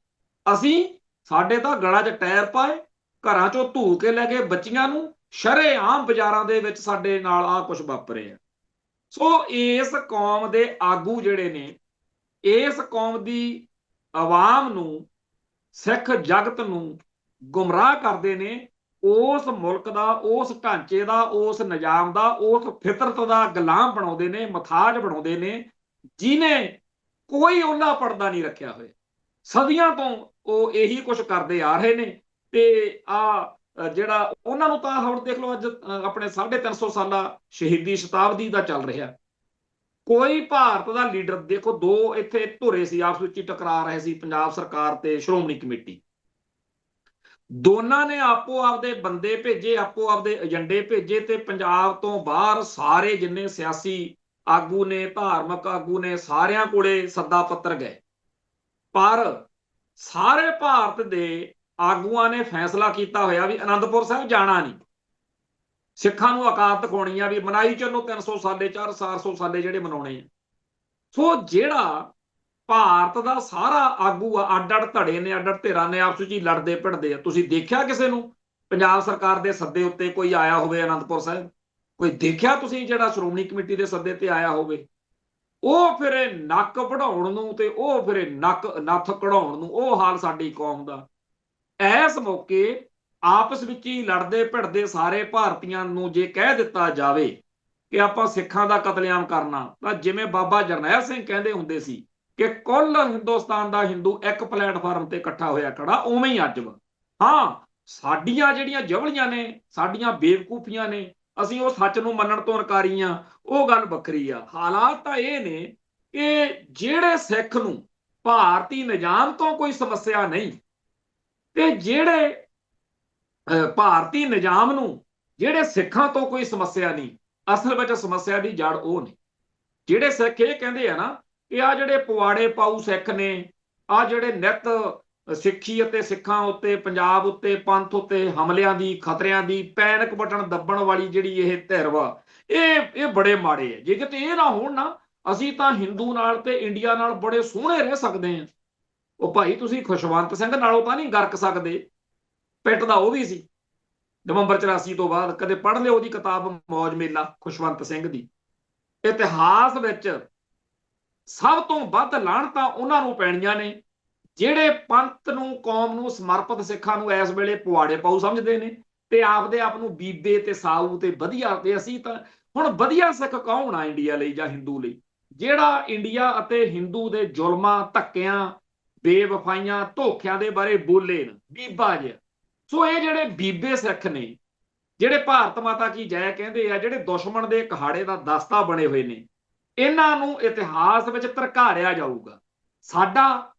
ਅਸੀਂ ਸਾਡੇ ਤਾਂ ਗਲਾਂ 'ਚ ਟਾਇਰ ਪਾਏ, ਘਰਾਂ 'ਚੋਂ ਧੂ ਕੇ ਲੈ ਗਏ ਬੱਚੀਆਂ ਨੂੰ, ਸ਼ਰੇਆਮ ਬਾਜ਼ਾਰਾਂ ਦੇ ਵਿੱਚ ਸਾਡੇ ਨਾਲ ਆਹ ਕੁਝ ਵਾਪਰਿਆ। ਸੋ ਇਸ ਕੌਮ ਦੇ ਆਗੂ ਜਿਹੜੇ ਨੇ, ਇਸ ਕੌਮ ਦੀ ਆਵਾਮ ਨੂੰ, ਸਿੱਖ ਜਗਤ ਨੂੰ ਗੁੰਮਰਾਹ ਕਰਦੇ ਨੇ। ਉਸ ਮੁਲਕ ਦਾ, ਉਸ ਢਾਂਚੇ ਦਾ, ਉਸ ਨਿਜ਼ਾਮ ਦਾ, ਉਸ ਫਿਤਰਤ ਦਾ ਗੁਲਾਮ ਬਣਾਉਂਦੇ ਨੇ, ਮਥਾਜ ਬਣਾਉਂਦੇ ਨੇ, ਜਿਹਨੇ ਕੋਈ ਉਹਲਾ ਪਰਦਾ ਨਹੀਂ ਰੱਖਿਆ ਹੋਇਆ। ਸਦੀਆਂ ਤੋਂ ਉਹ ਇਹੀ ਕੁਝ ਕਰਦੇ ਆ ਰਹੇ ਨੇ। ਤੇ ਆ ਜਿਹੜਾ ਉਹਨਾਂ ਨੂੰ ਤਾਂ ਹੁਣ ਦੇਖ ਲਓ ਅੱਜ ਆਪਣੇ 350 ਸਾਲਾ ਸ਼ਹੀਦੀ ਸ਼ਤਾਬਦੀ ਦਾ ਚੱਲ ਰਿਹਾ। ਕੋਈ ਭਾਰਤ ਦਾ ਲੀਡਰ ਦੇਖੋ, ਦੋ ਇੱਥੇ ਧੁਰੇ ਸੀ ਆਪਸ ਵਿੱਚ ਟਕਰਾ ਰਹੇ ਸੀ, ਪੰਜਾਬ ਸਰਕਾਰ ਤੇ ਸ਼੍ਰੋਮਣੀ ਕਮੇਟੀ। ਦੋਨਾਂ ਨੇ ਆਪੋ ਆਪਦੇ ਬੰਦੇ ਭੇਜੇ, ਆਪੋ ਆਪਦੇ ਏਜੰਡੇ ਭੇਜੇ, ਤੇ ਪੰਜਾਬ ਤੋਂ ਬਾਹਰ ਸਾਰੇ ਜਿੰਨੇ ਸਿਆਸੀ ਆਗੂ ਨੇ, ਧਾਰਮਿਕ ਆਗੂ ਨੇ, ਸਾਰਿਆਂ ਕੋਲੇ ਸੱਦਾ ਪੱਤਰ ਗਏ। ਪਰ ਸਾਰੇ ਭਾਰਤ ਦੇ ਆਗੂਆਂ ਨੇ ਫੈਸਲਾ ਕੀਤਾ ਹੋਇਆ ਵੀ ਅਨੰਦਪੁਰ ਸਾਹਿਬ ਜਾਣਾ ਨਹੀਂ, ਸਿੱਖਾਂ ਨੂੰ ਔਕਾਤ ਦਿਖਾਉਣੀ ਆ ਵੀ ਮਨਾਈ ਚੱਲੋ 300 ਸਾਲੇ, 400 ਸਾਲੇ ਜਿਹੜੇ ਮਨਾਉਣੇ ਆ। ਸੋ ਜਿਹੜਾ ਭਾਰਤ ਦਾ ਸਾਰਾ ਆਗੂ ਆ, ਅੱਡ ਅੱਡ ਧੜੇ ਨੇ, ਅੱਡ ਅੱਡ ਧਿਰਾਂ ਨੇ, ਆਪਸ ਵਿੱਚ ਹੀ ਲੜਦੇ ਭਿੜਦੇ ਆ। ਤੁਸੀਂ ਦੇਖਿਆ ਕਿਸੇ ਨੂੰ ਪੰਜਾਬ ਸਰਕਾਰ ਦੇ ਸੱਦੇ ਉੱਤੇ ਕੋਈ ਆਇਆ ਹੋਵੇ ਅਨੰਦਪੁਰ ਸਾਹਿਬ? ਕੋਈ ਦੇਖਿਆ ਤੁਸੀਂ ਜਿਹੜਾ ਸ਼੍ਰੋਮਣੀ ਕਮੇਟੀ ਦੇ ਸੱਦੇ ਤੇ ਆਇਆ ਹੋਵੇ? ਉਹ ਫਿਰ ਨੱਕ ਵਢਾਉਣ ਨੂੰ ਤੇ ਉਹ ਫਿਰ ਨੱਥ ਕਢਾਉਣ ਨੂੰ, ਉਹ ਹਾਲ ਸਾਡੀ ਕੌਮ ਦਾ। ਇਸ ਮੌਕੇ ਆਪਸ ਵਿੱਚ ਹੀ ਲੜਦੇ ਭਿੜਦੇ ਸਾਰੇ ਭਾਰਤੀਆਂ ਨੂੰ ਜੇ ਕਹਿ ਦਿੱਤਾ ਜਾਵੇ ਕਿ ਆਪਾਂ ਸਿੱਖਾਂ ਦਾ ਕਤਲੇਆਮ ਕਰਨਾ, ਤਾਂ ਜਿਵੇਂ ਬਾਬਾ ਜਰਨੈਲ ਸਿੰਘ ਕਹਿੰਦੇ ਹੁੰਦੇ ਸੀ ਕਿ ਕੁੱਲ ਹਿੰਦੁਸਤਾਨ ਦਾ ਹਿੰਦੂ ਇੱਕ ਪਲੇਟਫਾਰਮ ਤੇ ਇਕੱਠਾ ਹੋਇਆ ਖੜਾ, ਉਵੇਂ ਹੀ ਅੱਜ ਵਾ। ਹਾਂ, ਸਾਡੀਆਂ ਜਿਹੜੀਆਂ ਜਵਲੀਆਂ ਨੇ, ਸਾਡੀਆਂ ਬੇਵਕੂਫੀਆਂ ਨੇ, ਅਸੀਂ ਉਹ ਸੱਚ ਨੂੰ ਮੰਨਣ ਤੋਂ ਇਨਕਾਰੀ ਆ, ਉਹ ਗੱਲ ਵੱਖਰੀ ਆ। ਹਾਲਾਤ ਤਾਂ ਇਹ ਨੇ ਕਿ ਜਿਹੜੇ ਸਿੱਖ ਨੂੰ ਭਾਰਤੀ ਨਿਜ਼ਾਮ ਤੋਂ ਕੋਈ ਸਮੱਸਿਆ ਨਹੀਂ, ਤੇ ਜਿਹੜੇ ਭਾਰਤੀ ਨਿਜ਼ਾਮ ਨੂੰ, ਜਿਹੜੇ ਸਿੱਖਾਂ ਤੋਂ ਕੋਈ ਸਮੱਸਿਆ ਨਹੀਂ, ਅਸਲ ਵਿੱਚ ਸਮੱਸਿਆ ਦੀ ਜੜ ਉਹ ਨੇ। ਜਿਹੜੇ ਸਿੱਖ ਇਹ ਕਹਿੰਦੇ ਆ ਨਾ ਕਿ ਆ ਜਿਹੜੇ ਪਵਾੜੇ ਪਾਊ ਸਿੱਖ ਨੇ, ਆ ਜਿਹੜੇ ਨਿੱਤ ਸਿੱਖੀ ਅਤੇ ਸਿੱਖਾਂ ਉੱਤੇ, ਪੰਜਾਬ ਉੱਤੇ, ਪੰਥ ਉੱਤੇ ਹਮਲਿਆਂ ਦੀ, ਖਤਰਿਆਂ ਦੀ ਪੈਨਿਕ ਬਟਨ ਦੱਬਣ ਵਾਲੀ ਜਿਹੜੀ ਇਹ ਧਿਰ ਵਾ, ਇਹ ਬੜੇ ਮਾੜੇ ਆ। ਜੇ ਕਿਤੇ ਇਹ ਨਾ ਹੋਣ ਨਾ, ਅਸੀਂ ਤਾਂ ਹਿੰਦੂ ਨਾਲ ਤੇ ਇੰਡੀਆ ਨਾਲ ਬੜੇ ਸੋਹਣੇ ਰਹਿ ਸਕਦੇ ਆ। ਉਹ ਭਾਈ ਤੁਸੀਂ ਖੁਸ਼ਵੰਤ ਸਿੰਘ ਨਾਲੋਂ ਤਾਂ ਨਹੀਂ ਗਰਕ ਸਕਦੇ, ਪਿੱਟ ਦਾ ਉਹ ਵੀ ਸੀ ਨਵੰਬਰ 84 ਤੋਂ ਬਾਅਦ। ਕਦੇ ਪੜ੍ਹ ਲਿਓ ਉਹਦੀ ਕਿਤਾਬ ਮੌਜ ਮੇਲਾ ਖੁਸ਼ਵੰਤ ਸਿੰਘ ਦੀ। ਇਤਿਹਾਸ ਵਿੱਚ ਸਭ ਤੋਂ ਵੱਧ ਲਾਹਣਤਾਂ ਉਹਨਾਂ ਨੂੰ ਪੈਣੀਆਂ ਨੇ ਜਿਹੜੇ ਪੰਥ ਨੂੰ, ਕੌਮ ਨੂੰ ਸਮਰਪਿਤ ਸਿੱਖਾਂ ਨੂੰ ਇਸ ਵੇਲੇ ਪੁਆੜੇ ਪਾਉ ਸਮਝਦੇ ਨੇ ਤੇ ਆਪਦੇ ਆਪ ਨੂੰ ਬੀਬੇ ਤੇ ਸਾਊ ਤੇ ਵਧੀਆ। ਤੇ ਅਸੀਂ ਤਾਂ ਹੁਣ ਵਧੀਆ ਸਿੱਖ ਕੌਣ ਆ ਇੰਡੀਆ ਲਈ ਜਾਂ ਹਿੰਦੂ ਲਈ? ਜਿਹੜਾ ਇੰਡੀਆ ਅਤੇ ਹਿੰਦੂ ਦੇ ਜ਼ੁਲਮਾਂ, ਧੱਕਿਆਂ, ਬੇਵਫਾਈਆਂ, ਧੋਖਿਆਂ ਦੇ ਬਾਰੇ ਬੋਲੇ ਨਾ, ਬੀਬਾ ਜਿਹਾ। ਸੋ ਇਹ ਜਿਹੜੇ ਬੀਬੇ ਸਿੱਖ ਨੇ, ਜਿਹੜੇ ਭਾਰਤ ਮਾਤਾ ਕੀ ਜੈ ਕਹਿੰਦੇ ਆ, ਜਿਹੜੇ ਦੁਸ਼ਮਣ ਦੇ ਕਹਾੜੇ ਦਾ ਦਸਤਾ ਬਣੇ ਹੋਏ ਨੇ, ਇਹਨਾਂ ਨੂੰ ਇਤਿਹਾਸ ਵਿੱਚ ਧਰਕਾਰਿਆ ਜਾਊਗਾ। ਸਾਡਾ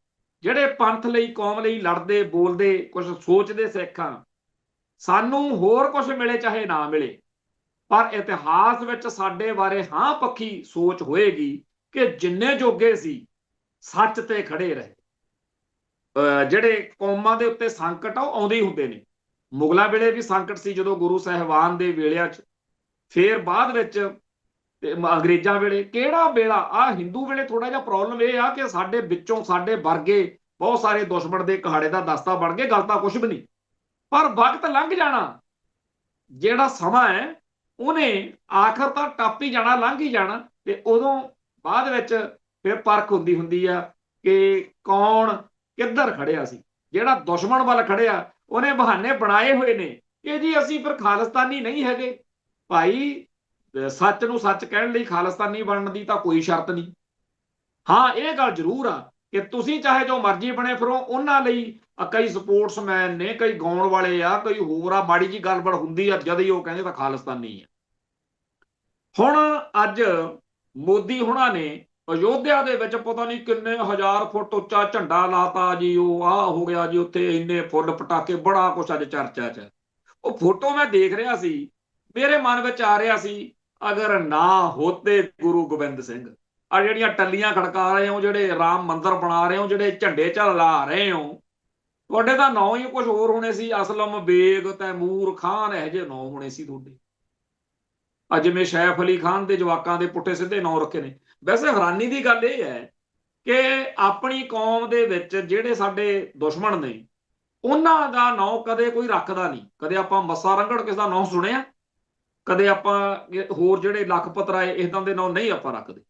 ਜਿਹੜੇ ਪੰਥ ਲਈ ਕੌਮ ਲਈ ਲੜਦੇ ਬੋਲਦੇ ਕੁਝ ਸੋਚਦੇ ਸਿੱਖ ਆ, ਸਾਨੂੰ ਹੋਰ ਕੁਝ ਮਿਲੇ ਚਾਹੇ ਨਾ ਮਿਲੇ, ਪਰ ਇਤਿਹਾਸ ਵਿੱਚ ਸਾਡੇ ਬਾਰੇ ਹਾਂ ਪੱਖੀ ਸੋਚ ਹੋਏਗੀ ਕਿ ਜਿੰਨੇ ਜੋਗੇ ਸੀ ਸੱਚ ਤੇ ਖੜੇ ਰਹੇ। ਜਿਹੜੇ ਕੌਮਾਂ ਦੇ ਉੱਤੇ ਸੰਕਟ ਆ ਉਹ ਆਉਂਦੇ ਹੀ ਹੁੰਦੇ ਨੇ। ਮੁਗਲਾਂ ਵੇਲੇ ਵੀ ਸੰਕਟ ਸੀ ਜਦੋਂ ਗੁਰੂ ਸਾਹਿਬਾਨ ਦੇ ਵੇਲਿਆਂ 'ਚ, ਫਿਰ ਬਾਅਦ ਵਿੱਚ ਅੰਗਰੇਜ਼ਾਂ ਵੇਲੇ। ਕਿਹੜਾ ਵੇਲਾ ਆ ਹਿੰਦੂ ਵੇਲੇ ਥੋੜਾ ਜਿਹਾ ਪ੍ਰੋਬਲਮ ਇਹ ਆ ਕਿ ਸਾਡੇ ਵਿੱਚੋਂ ਸਾਡੇ ਵਰਗੇ ਬਹੁਤ ਸਾਰੇ ਦੁਸ਼ਮਣ ਦੇ ਕਹਾੜੇ ਦਾ ਦਸਤਾ ਬਣ ਗਏ, ਗੱਲ ਤਾਂ ਕੁਝ ਵੀ ਨਹੀਂ, ਪਰ ਵਕਤ ਲੰਘ ਜਾਣਾ, ਜਿਹੜਾ ਸਮਾਂ ਹੈ ਉਹਨੇ ਆਖਰ ਤਾਂ ਟੱਪ ਹੀ ਜਾਣਾ, ਲੰਘ ਹੀ ਜਾਣਾ, ਤੇ ਉਦੋਂ ਬਾਅਦ ਵਿੱਚ ਫਿਰ ਪਰਖ ਹੁੰਦੀ ਆ ਕਿ ਕੌਣ ਕਿੱਧਰ ਖੜਿਆ ਸੀ। ਜਿਹੜਾ ਦੁਸ਼ਮਣ ਵੱਲ ਖੜਿਆ ਉਹਨੇ ਬਹਾਨੇ ਬਣਾਏ ਹੋਏ ਨੇ ਕਿ ਜੀ ਅਸੀਂ ਫਿਰ ਖਾਲਿਸਤਾਨੀ ਨਹੀਂ ਹੈਗੇ। ਭਾਈ ਸੱਚ ਨੂੰ ਸੱਚ ਕਹਿਣ ਲਈ ਖਾਲਿਸਤਾਨੀ ਬਣਨ ਦੀ ਤਾਂ ਕੋਈ ਸ਼ਰਤ ਨਹੀਂ। ਹਾਂ ਇਹ ਗੱਲ ਜ਼ਰੂਰ ਆ ਕਿ ਤੁਸੀਂ ਚਾਹੇ ਜੋ ਮਰਜ਼ੀ ਬਣੇ ਫਿਰੋ, ਉਹਨਾਂ ਲਈ ਕਈ ਸਪੋਰਟਸਮੈਨ ਨੇ, ਕਈ ਗਾਉਣ ਵਾਲੇ ਆ, ਕਈ ਹੋਰ ਆ, ਮਾੜੀ ਜੀ ਗੱਲਬਾਤ ਹੁੰਦੀ ਆ ਜਦ ਹੀ ਉਹ ਕਹਿੰਦੇ ਤਾਂ ਖਾਲਿਸਤਾਨੀ ਆ। ਹੁਣ ਅੱਜ ਮੋਦੀ ਹੁਣਾਂ ਨੇ ਅਯੋਧਿਆ ਦੇ ਵਿੱਚ ਪਤਾ ਨਹੀਂ ਕਿੰਨੇ 1000 ਫੁੱਟ ਉੱਚਾ ਝੰਡਾ ਲਾਤਾ ਜੀ, ਉਹ ਆ ਹੋ ਗਿਆ ਜੀ, ਉੱਥੇ ਇੰਨੇ ਫੁੱਲ ਪਟਾਕੇ, ਬੜਾ ਕੁਛ ਅੱਜ ਚਰਚਾ 'ਚ। ਉਹ ਫੋਟੋ ਮੈਂ ਦੇਖ ਰਿਹਾ ਸੀ, ਮੇਰੇ ਮਨ ਵਿੱਚ ਆ ਰਿਹਾ ਸੀ, ਅਗਰ ਨਾ ਹੋਤੇ ਗੁਰੂ ਗੋਬਿੰਦ ਸਿੰਘ, ਆ ਜਿਹੜੀਆਂ ਟੱਲੀਆਂ ਖੜਕਾ ਰਹੇ ਹੋ, ਜਿਹੜੇ ਰਾਮ ਮੰਦਿਰ ਬਣਾ ਰਹੇ ਹੋ, ਜਿਹੜੇ ਝੰਡੇ ਝਲਲਾ ਰਹੇ ਹੋ, ਤੁਹਾਡੇ ਤਾਂ ਨਾਂ ਹੀ ਕੁਝ ਹੋਰ ਹੋਣੇ ਸੀ, ਅਸਲਮ ਬੇਗ, ਤੈਮੂਰ ਖਾਨ, ਇਹੋ ਜਿਹੇ ਨਾਂ ਹੋਣੇ ਸੀ ਤੁਹਾਡੇ। ਅੱਜ ਜਿਵੇਂ ਸੈਫ ਅਲੀ ਖਾਨ ਦੇ ਜਵਾਕਾਂ ਦੇ ਪੁੱਠੇ ਸਿੱਧੇ ਨਾਂ ਰੱਖੇ ਨੇ। ਵੈਸੇ ਹੈਰਾਨੀ ਦੀ ਗੱਲ ਇਹ ਹੈ ਕਿ ਆਪਣੀ ਕੌਮ ਦੇ ਵਿੱਚ ਜਿਹੜੇ ਸਾਡੇ ਦੁਸ਼ਮਣ ਨੇ ਉਹਨਾਂ ਦਾ ਨਾਂ ਕਦੇ ਕੋਈ ਰੱਖਦਾ ਨਹੀਂ। ਕਦੇ ਆਪਾਂ ਮੱਸਾ ਰੰਗੜ ਕਿਸ ਦਾ ਨਾਂ ਸੁਣਿਆ? ਕਦੇ ਆਪਾਂ ਹੋਰ ਜਿਹੜੇ ਲਖਪਤ ਰਾਏ ਇਦਾਂ ਦੇ ਨਾਂ ਨਹੀਂ ਆਪਾਂ ਰੱਖਦੇ।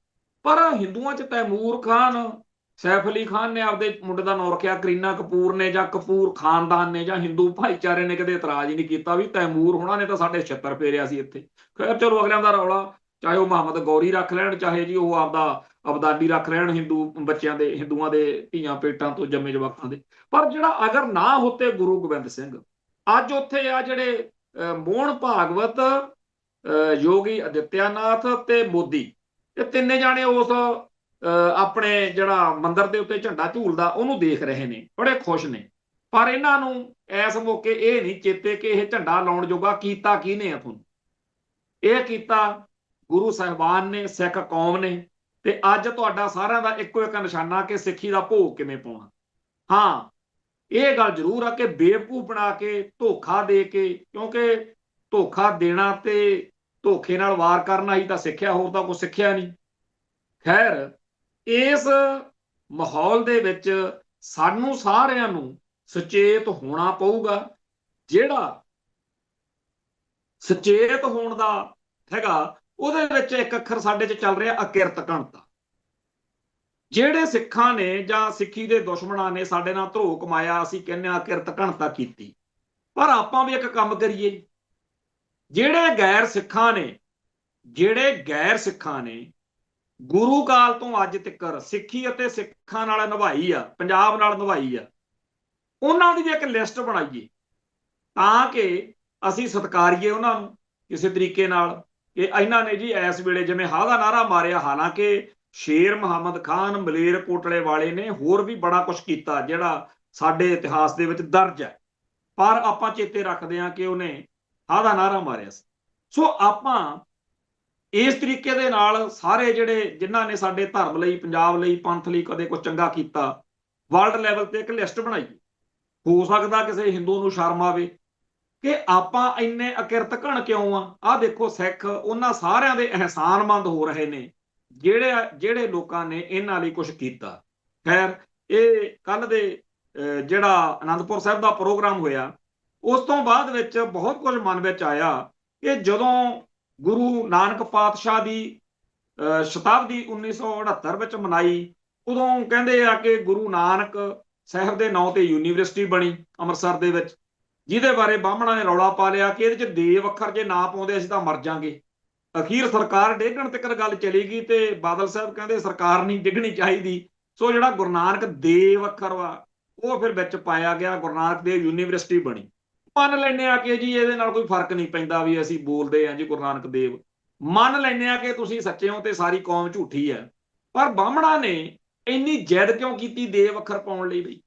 ਪਰ ਹਿੰਦੂਆਂ 'ਚ ਤੈਮੂਰ ਖਾਨ, ਸੈਫ ਅਲੀ ਖਾਨ ਨੇ ਆਪਦੇ ਮੁੰਡੇ ਦਾ ਨਾਂ ਰੱਖਿਆ, ਕਰੀਨਾ ਕਪੂਰ ਨੇ ਜਾਂ ਕਪੂਰ ਖਾਨਦਾਨ ਨੇ ਜਾਂ ਹਿੰਦੂ ਭਾਈਚਾਰੇ ਨੇ ਕਦੇ ਇਤਰਾਜ਼ ਹੀ ਨਹੀਂ ਕੀਤਾ ਵੀ ਤੈਮੂਰ ਹੋਣਾ ਨੇ ਤਾਂ ਸਾਡੇ ਛਿੱਤਰ ਫੇਰਿਆ ਸੀ ਇੱਥੇ। ਖੈਰ ਚਲੋ ਅਗਲਿਆਂ ਦਾ ਰੌਲਾ, ਚਾਹੇ ਉਹ ਮੁਹੰਮਦ ਗੌਰੀ ਰੱਖ ਲੈਣ, ਚਾਹੇ ਜੀ ਉਹ ਆਪਦਾ ਅਬਦਾਲੀ ਰੱਖ ਲੈਣ, ਹਿੰਦੂ ਬੱਚਿਆਂ ਦੇ, ਹਿੰਦੂਆਂ ਦੇ ਧੀਆਂ ਪੇਟਾਂ ਤੋਂ ਜੰਮੇ ਜਵਾਕਾਂ ਦੇ। ਪਰ ਜਿਹੜਾ ਅਗਰ ਨਾ ਹੋਤੇ ਗੁਰੂ ਗੋਬਿੰਦ ਸਿੰਘ, ਅੱਜ ਉੱਥੇ ਆ ਜਿਹੜੇ ਮੋਹਨ ਭਾਗਵਤ, ਯੋਗੀ ਆਦਿੱਤਿਆਨਾਥ ਤੇ ਮੋਦੀ, ਇਹ ਤਿੰਨੇ ਜਾਣੇ ਉਸ ਆਪਣੇ ਜਿਹੜਾ ਮੰਦਿਰ ਦੇ ਉੱਤੇ ਝੰਡਾ ਝੂਲਦਾ ਉਹਨੂੰ ਦੇਖ ਰਹੇ ਨੇ, ਬੜੇ ਖੁਸ਼ ਨੇ। ਪਰ ਇਹਨਾਂ ਨੂੰ ਇਸ ਮੌਕੇ ਇਹ ਨਹੀਂ ਚੇਤੇ ਕਿ ਇਹ ਝੰਡਾ ਲਾਉਣ ਜੋਗਾ ਕੀਤਾ ਕਿਹਨੇ ਆ ਤੁਹਾਨੂੰ। ਇਹ ਕੀਤਾ ਗੁਰੂ ਸਾਹਿਬਾਨ ਨੇ, ਸਿੱਖ ਕੌਮ ਨੇ। ਤੇ ਅੱਜ ਤੁਹਾਡਾ ਸਾਰਿਆਂ ਦਾ ਇੱਕੋ ਇੱਕ ਨਿਸ਼ਾਨਾ ਕਿ ਸਿੱਖੀ ਦਾ ਭੋਗ ਕਿਵੇਂ ਪਾਉਣਾ। ਹਾਂ ਇਹ ਗੱਲ ਜ਼ਰੂਰ ਆ ਕਿ ਬੇਵਕੂਫ ਬਣਾ ਕੇ, ਧੋਖਾ ਦੇ ਕੇ, ਕਿਉਂਕਿ ਧੋਖਾ ਦੇਣਾ ਤੇ ਧੋਖੇ ਨਾਲ ਵਾਰ ਕਰਨਾ ਹੀ ਤਾਂ ਸਿੱਖਿਆ, ਹੋਰ ਤਾਂ ਕੁਝ ਸਿੱਖਿਆ ਨਹੀਂ। ਖੈਰ ਇਸ ਮਾਹੌਲ ਦੇ ਵਿੱਚ ਸਾਨੂੰ ਸਾਰਿਆਂ ਨੂੰ ਸੁਚੇਤ ਹੋਣਾ ਪਊਗਾ। ਜਿਹੜਾ ਸੁਚੇਤ ਹੋਣ ਦਾ ਹੈਗਾ ਉਹਦੇ ਵਿੱਚ ਇੱਕ ਅੱਖਰ ਸਾਡੇ 'ਚ ਚੱਲ ਰਿਹਾ ਅਕਿਰਤ ਘਣਤਾ। ਜਿਹੜੇ ਸਿੱਖਾਂ ਨੇ ਜਾਂ ਸਿੱਖੀ ਦੇ ਦੁਸ਼ਮਣਾਂ ਨੇ ਸਾਡੇ ਨਾਲ ਧਰੋ ਕਮਾਇਆ, ਅਸੀਂ ਕਹਿੰਦੇ ਆ ਅਕਿਰਤ ਘਣਤਾ ਕੀਤੀ, ਪਰ ਆਪਾਂ ਵੀ ਇੱਕ ਕੰਮ ਕਰੀਏ। ਜਿਹੜੇ ਗੈਰ ਸਿੱਖਾਂ ਨੇ ਗੁਰੂ ਕਾਲ ਤੋਂ ਅੱਜ ਤੱਕ ਸਿੱਖੀ ਅਤੇ ਸਿੱਖਾਂ ਨਾਲ ਨਿਭਾਈ ਆ, ਪੰਜਾਬ ਨਾਲ ਨਿਭਾਈ ਆ, ਉਹਨਾਂ ਦੀ ਵੀ ਇੱਕ ਲਿਸਟ ਬਣਾਈਏ ਤਾਂ ਕਿ ਅਸੀਂ ਸਤਿਕਾਰੀਏ ਉਹਨਾਂ ਨੂੰ ਕਿਸੇ ਤਰੀਕੇ ਨਾਲ। ਕਿ ਇਹਨਾਂ ਨੇ ਜੀ ਇਸ ਵੇਲੇ ਜਿਵੇਂ ਹਾਂ ਦਾ ਨਾਰਾ ਮਾਰਿਆ, ਹਾਲਾਂਕਿ ਸ਼ੇਰ ਮੁਹੰਮਦ ਖਾਨ ਮਲੇਰਕੋਟਲੇ ਵਾਲੇ ਨੇ ਹੋਰ ਵੀ ਬੜਾ ਕੁਝ ਕੀਤਾ ਜਿਹੜਾ ਸਾਡੇ ਇਤਿਹਾਸ ਦੇ ਵਿੱਚ ਦਰਜ ਹੈ, ਪਰ ਆਪਾਂ ਚੇਤੇ ਰੱਖਦੇ ਹਾਂ ਕਿ ਉਹਨੇ ਹਾਂ ਦਾ ਨਾਰਾ ਮਾਰਿਆ ਸੀ। ਸੋ ਆਪਾਂ ਇਸ ਤਰੀਕੇ ਦੇ ਨਾਲ ਸਾਰੇ ਜਿਹੜੇ ਜਿਨ੍ਹਾਂ ਨੇ ਸਾਡੇ ਧਰਮ ਲਈ, ਪੰਜਾਬ ਲਈ, ਪੰਥ ਲਈ ਕਦੇ ਕੁਝ ਚੰਗਾ ਕੀਤਾ, ਵਰਲਡ ਲੈਵਲ ਤੇ ਇੱਕ ਲਿਸਟ ਬਣਾਈਏ। ਹੋ ਸਕਦਾ ਕਿਸੇ ਹਿੰਦੂ ਨੂੰ ਸ਼ਰਮ ਆਵੇ ਕਿ ਆਪਾਂ ਇੰਨੇ ਅਕਿਰਤ ਘਣ ਕਿਉਂ ਆ। ਆਹ ਦੇਖੋ ਸਿੱਖ ਉਹਨਾਂ ਸਾਰਿਆਂ ਦੇ ਅਹਿਸਾਨਮੰਦ ਹੋ ਰਹੇ ਨੇ ਜਿਹੜੇ ਲੋਕਾਂ ਨੇ ਇਹਨਾਂ ਲਈ ਕੁਝ ਕੀਤਾ। ਖੈਰ ਇਹ ਕੱਲ ਦੇ ਜਿਹੜਾ ਅਨੰਦਪੁਰ ਸਾਹਿਬ ਦਾ ਪ੍ਰੋਗਰਾਮ ਹੋਇਆ, ਉਸ ਤੋਂ ਬਾਅਦ ਵਿੱਚ ਬਹੁਤ ਕੁਝ ਮਨ ਵਿੱਚ ਆਇਆ ਕਿ ਜਦੋਂ ਗੁਰੂ ਨਾਨਕ ਪਾਤਸ਼ਾਹ ਦੀ ਸ਼ਤਾਬਦੀ 1968 ਵਿੱਚ ਮਨਾਈ, ਉਦੋਂ ਕਹਿੰਦੇ ਆ ਕਿ ਗੁਰੂ ਨਾਨਕ ਸਾਹਿਬ ਦੇ ਨਾਂ ਤੇ ਯੂਨੀਵਰਸਿਟੀ ਬਣੀ ਅੰਮ੍ਰਿਤਸਰ ਦੇ ਵਿੱਚ, ਜਿਹਦੇ ਬਾਰੇ ਬਾਹਮਣਾਂ ਨੇ ਰੌਲਾ ਪਾ ਲਿਆ ਕਿ ਇਹਦੇ 'ਚ ਦੇਵ ਅੱਖਰ ਜੇ ਨਾ ਪਾਉਂਦੇ ਅਸੀਂ ਤਾਂ ਮਰ ਜਾਾਂਗੇ। ਅਖੀਰ ਸਰਕਾਰ ਡੇਗਣ ਤੱਕ ਗੱਲ ਚਲੀ ਗਈ ਤੇ ਬਾਦਲ ਸਾਹਿਬ ਕਹਿੰਦੇ ਸਰਕਾਰ ਨਹੀਂ ਡਿੱਗਣੀ ਚਾਹੀਦੀ। ਸੋ ਜਿਹੜਾ ਗੁਰੂ ਨਾਨਕ ਦੇਵ ਅੱਖਰ ਵਾ ਉਹ ਫਿਰ ਵਿੱਚ ਪਾਇਆ ਗਿਆ, ਗੁਰੂ ਨਾਨਕ ਦੇਵ ਯੂਨੀਵਰਸਿਟੀ ਬਣੀ। ਮੰਨ ਲੈਂਦੇ ਆ ਕਿ ਜੀ ਇਹਦੇ ਨਾਲ ਕੋਈ ਫਰਕ ਨਹੀਂ ਪੈਂਦਾ ਵੀ ਅਸੀਂ ਬੋਲਦੇ ਹਾਂ ਜੀ ਗੁਰੂ ਨਾਨਕ ਦੇਵ, ਮੰਨ ਲੈਂਦੇ ਆ ਕਿ ਤੁਸੀਂ ਸੱਚੇ ਹੋ ਤੇ ਸਾਰੀ ਕੌਮ ਝੂਠੀ ਹੈ। ਪਰ ਬਾਹਮਣਾਂ ਨੇ ਇੰਨੀ ਜਿੱਦ ਕਿਉਂ ਕੀਤੀ ਦੇਵ ਅੱਖਰ ਪਾਉਣ ਲਈ? ਬਈ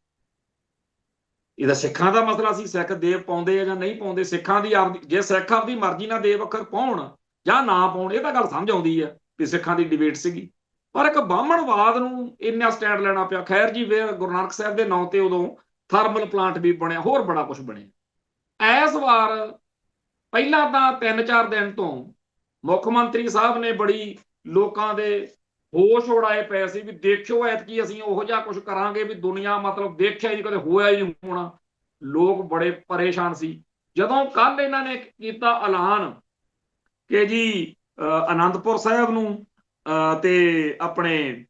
ਇਹਦਾ ਸਿੱਖਾਂ ਦਾ ਮਸਲਾ ਸੀ, ਸਿੱਖ ਦੇਵ ਪਾਉਂਦੇ ਆ ਜਾਂ ਨਹੀਂ ਪਾਉਂਦੇ। ਸਿੱਖਾਂ ਦੀ ਆਪਦੀ, ਜੇ ਸਿੱਖ ਆਪਦੀ ਮਰਜ਼ੀ ਨਾਲ ਦੇਵ ਅੱਖਰ ਪਾਉਣ ਜਾਂ ਨਾ ਪਾਉਣ, ਇਹ ਤਾਂ ਗੱਲ ਸਮਝ ਆਉਂਦੀ ਆ ਵੀ ਸਿੱਖਾਂ ਦੀ ਡਿਬੇਟ ਸੀਗੀ। ਪਰ ਇੱਕ ਬਾਹਮਣਵਾਦ ਨੂੰ ਇੰਨਾ ਸਟੈਂਡ ਲੈਣਾ ਪਿਆ। ਖੈਰ ਜੀ, ਫਿਰ ਗੁਰੂ ਨਾਨਕ ਸਾਹਿਬ ਦੇ ਨਾਂ ਤੇ ਉਦੋਂ ਥਰਮਲ ਪਲਾਂਟ ਵੀ ਬਣਿਆ, ਹੋਰ ਬੜਾ ਕੁਝ ਬਣਿਆ। ਇਸ ਵਾਰ ਪਹਿਲਾਂ ਤਾਂ 3-4 ਦਿਨ ਤੋਂ ਮੁੱਖ ਮੰਤਰੀ ਸਾਹਿਬ ਨੇ ਬੜੀ ਲੋਕਾਂ ਦੇ ਹੋਸ਼ ਉਡਾਏ ਪਏ ਸੀ ਵੀ ਦੇਖਿਓ ਐਤਕੀ ਅਸੀਂ ਉਹੋ ਜਿਹਾ ਕੁਝ ਕਰਾਂਗੇ ਵੀ ਦੁਨੀਆ ਮਤਲਬ ਦੇਖਿਆ ਹੀ ਕਦੇ ਹੋਇਆ ਹੀ ਨਹੀਂ ਹੋਣਾ। ਲੋਕ ਬੜੇ ਪਰੇਸ਼ਾਨ ਸੀ। ਜਦੋਂ ਕੱਲ ਇਹਨਾਂ ਨੇ ਕੀਤਾ ਐਲਾਨ ਕਿ ਜੀ ਆਨੰਦਪੁਰ ਸਾਹਿਬ ਨੂੰ ਤੇ ਆਪਣੇ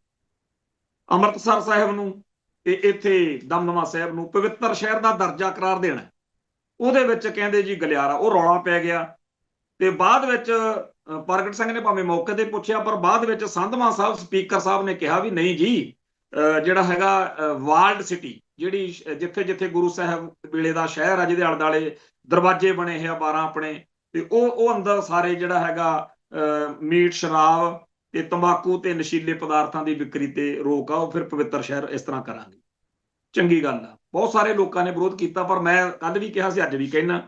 ਅੰਮ੍ਰਿਤਸਰ ਸਾਹਿਬ ਨੂੰ ਤੇ ਇੱਥੇ ਦਮਦਮਾ ਸਾਹਿਬ ਨੂੰ ਪਵਿੱਤਰ ਸ਼ਹਿਰ ਦਾ ਦਰਜਾ ਕਰਾਰ ਦੇਣਾ, ਉਹਦੇ ਵਿੱਚ ਕਹਿੰਦੇ ਜੀ ਗਲਿਆਰਾ, ਉਹ ਰੌਲਾ ਪੈ ਗਿਆ। ਤੇ ਬਾਅਦ ਵਿੱਚ ਪ੍ਰਗਟ ਸਿੰਘ ਨੇ ਭਾਵੇਂ ਮੌਕੇ ਤੇ ਪੁੱਛਿਆ, ਪਰ ਬਾਅਦ ਵਿੱਚ ਸੰਧਵਾਂ ਸਾਹਿਬ ਸਪੀਕਰ ਸਾਹਿਬ ਨੇ ਕਿਹਾ ਵੀ ਨਹੀਂ ਜੀ, ਜਿਹੜਾ ਹੈਗਾ ਵਾਲਡ ਸਿਟੀ, ਜਿਹੜੀ ਜਿੱਥੇ ਜਿੱਥੇ ਗੁਰੂ ਸਾਹਿਬ ਵੇਲੇ ਦਾ ਸ਼ਹਿਰ ਆ, ਜਿਹਦੇ ਆਲੇ ਦੁਆਲੇ ਦਰਵਾਜ਼ੇ ਬਣੇ ਹੈ 12 ਆਪਣੇ, ਤੇ ਉਹ ਅੰਦਰ ਸਾਰੇ ਜਿਹੜਾ ਹੈਗਾ ਮੀਟ, ਸ਼ਰਾਬ ਤੇ ਤੰਬਾਕੂ ਤੇ ਨਸ਼ੀਲੇ ਪਦਾਰਥਾਂ ਦੀ ਵਿਕਰੀ ਤੇ ਰੋਕ ਆ, ਉਹ ਫਿਰ ਪਵਿੱਤਰ ਸ਼ਹਿਰ ਇਸ ਤਰ੍ਹਾਂ ਕਰਾਂਗੇ। ਚੰਗੀ ਗੱਲ ਆ, ਬਹੁਤ ਸਾਰੇ ਲੋਕਾਂ ਨੇ ਵਿਰੋਧ ਕੀਤਾ, ਪਰ ਮੈਂ ਕੱਲ ਵੀ ਕਿਹਾ ਸੀ, ਅੱਜ ਵੀ ਕਹਿਣਾ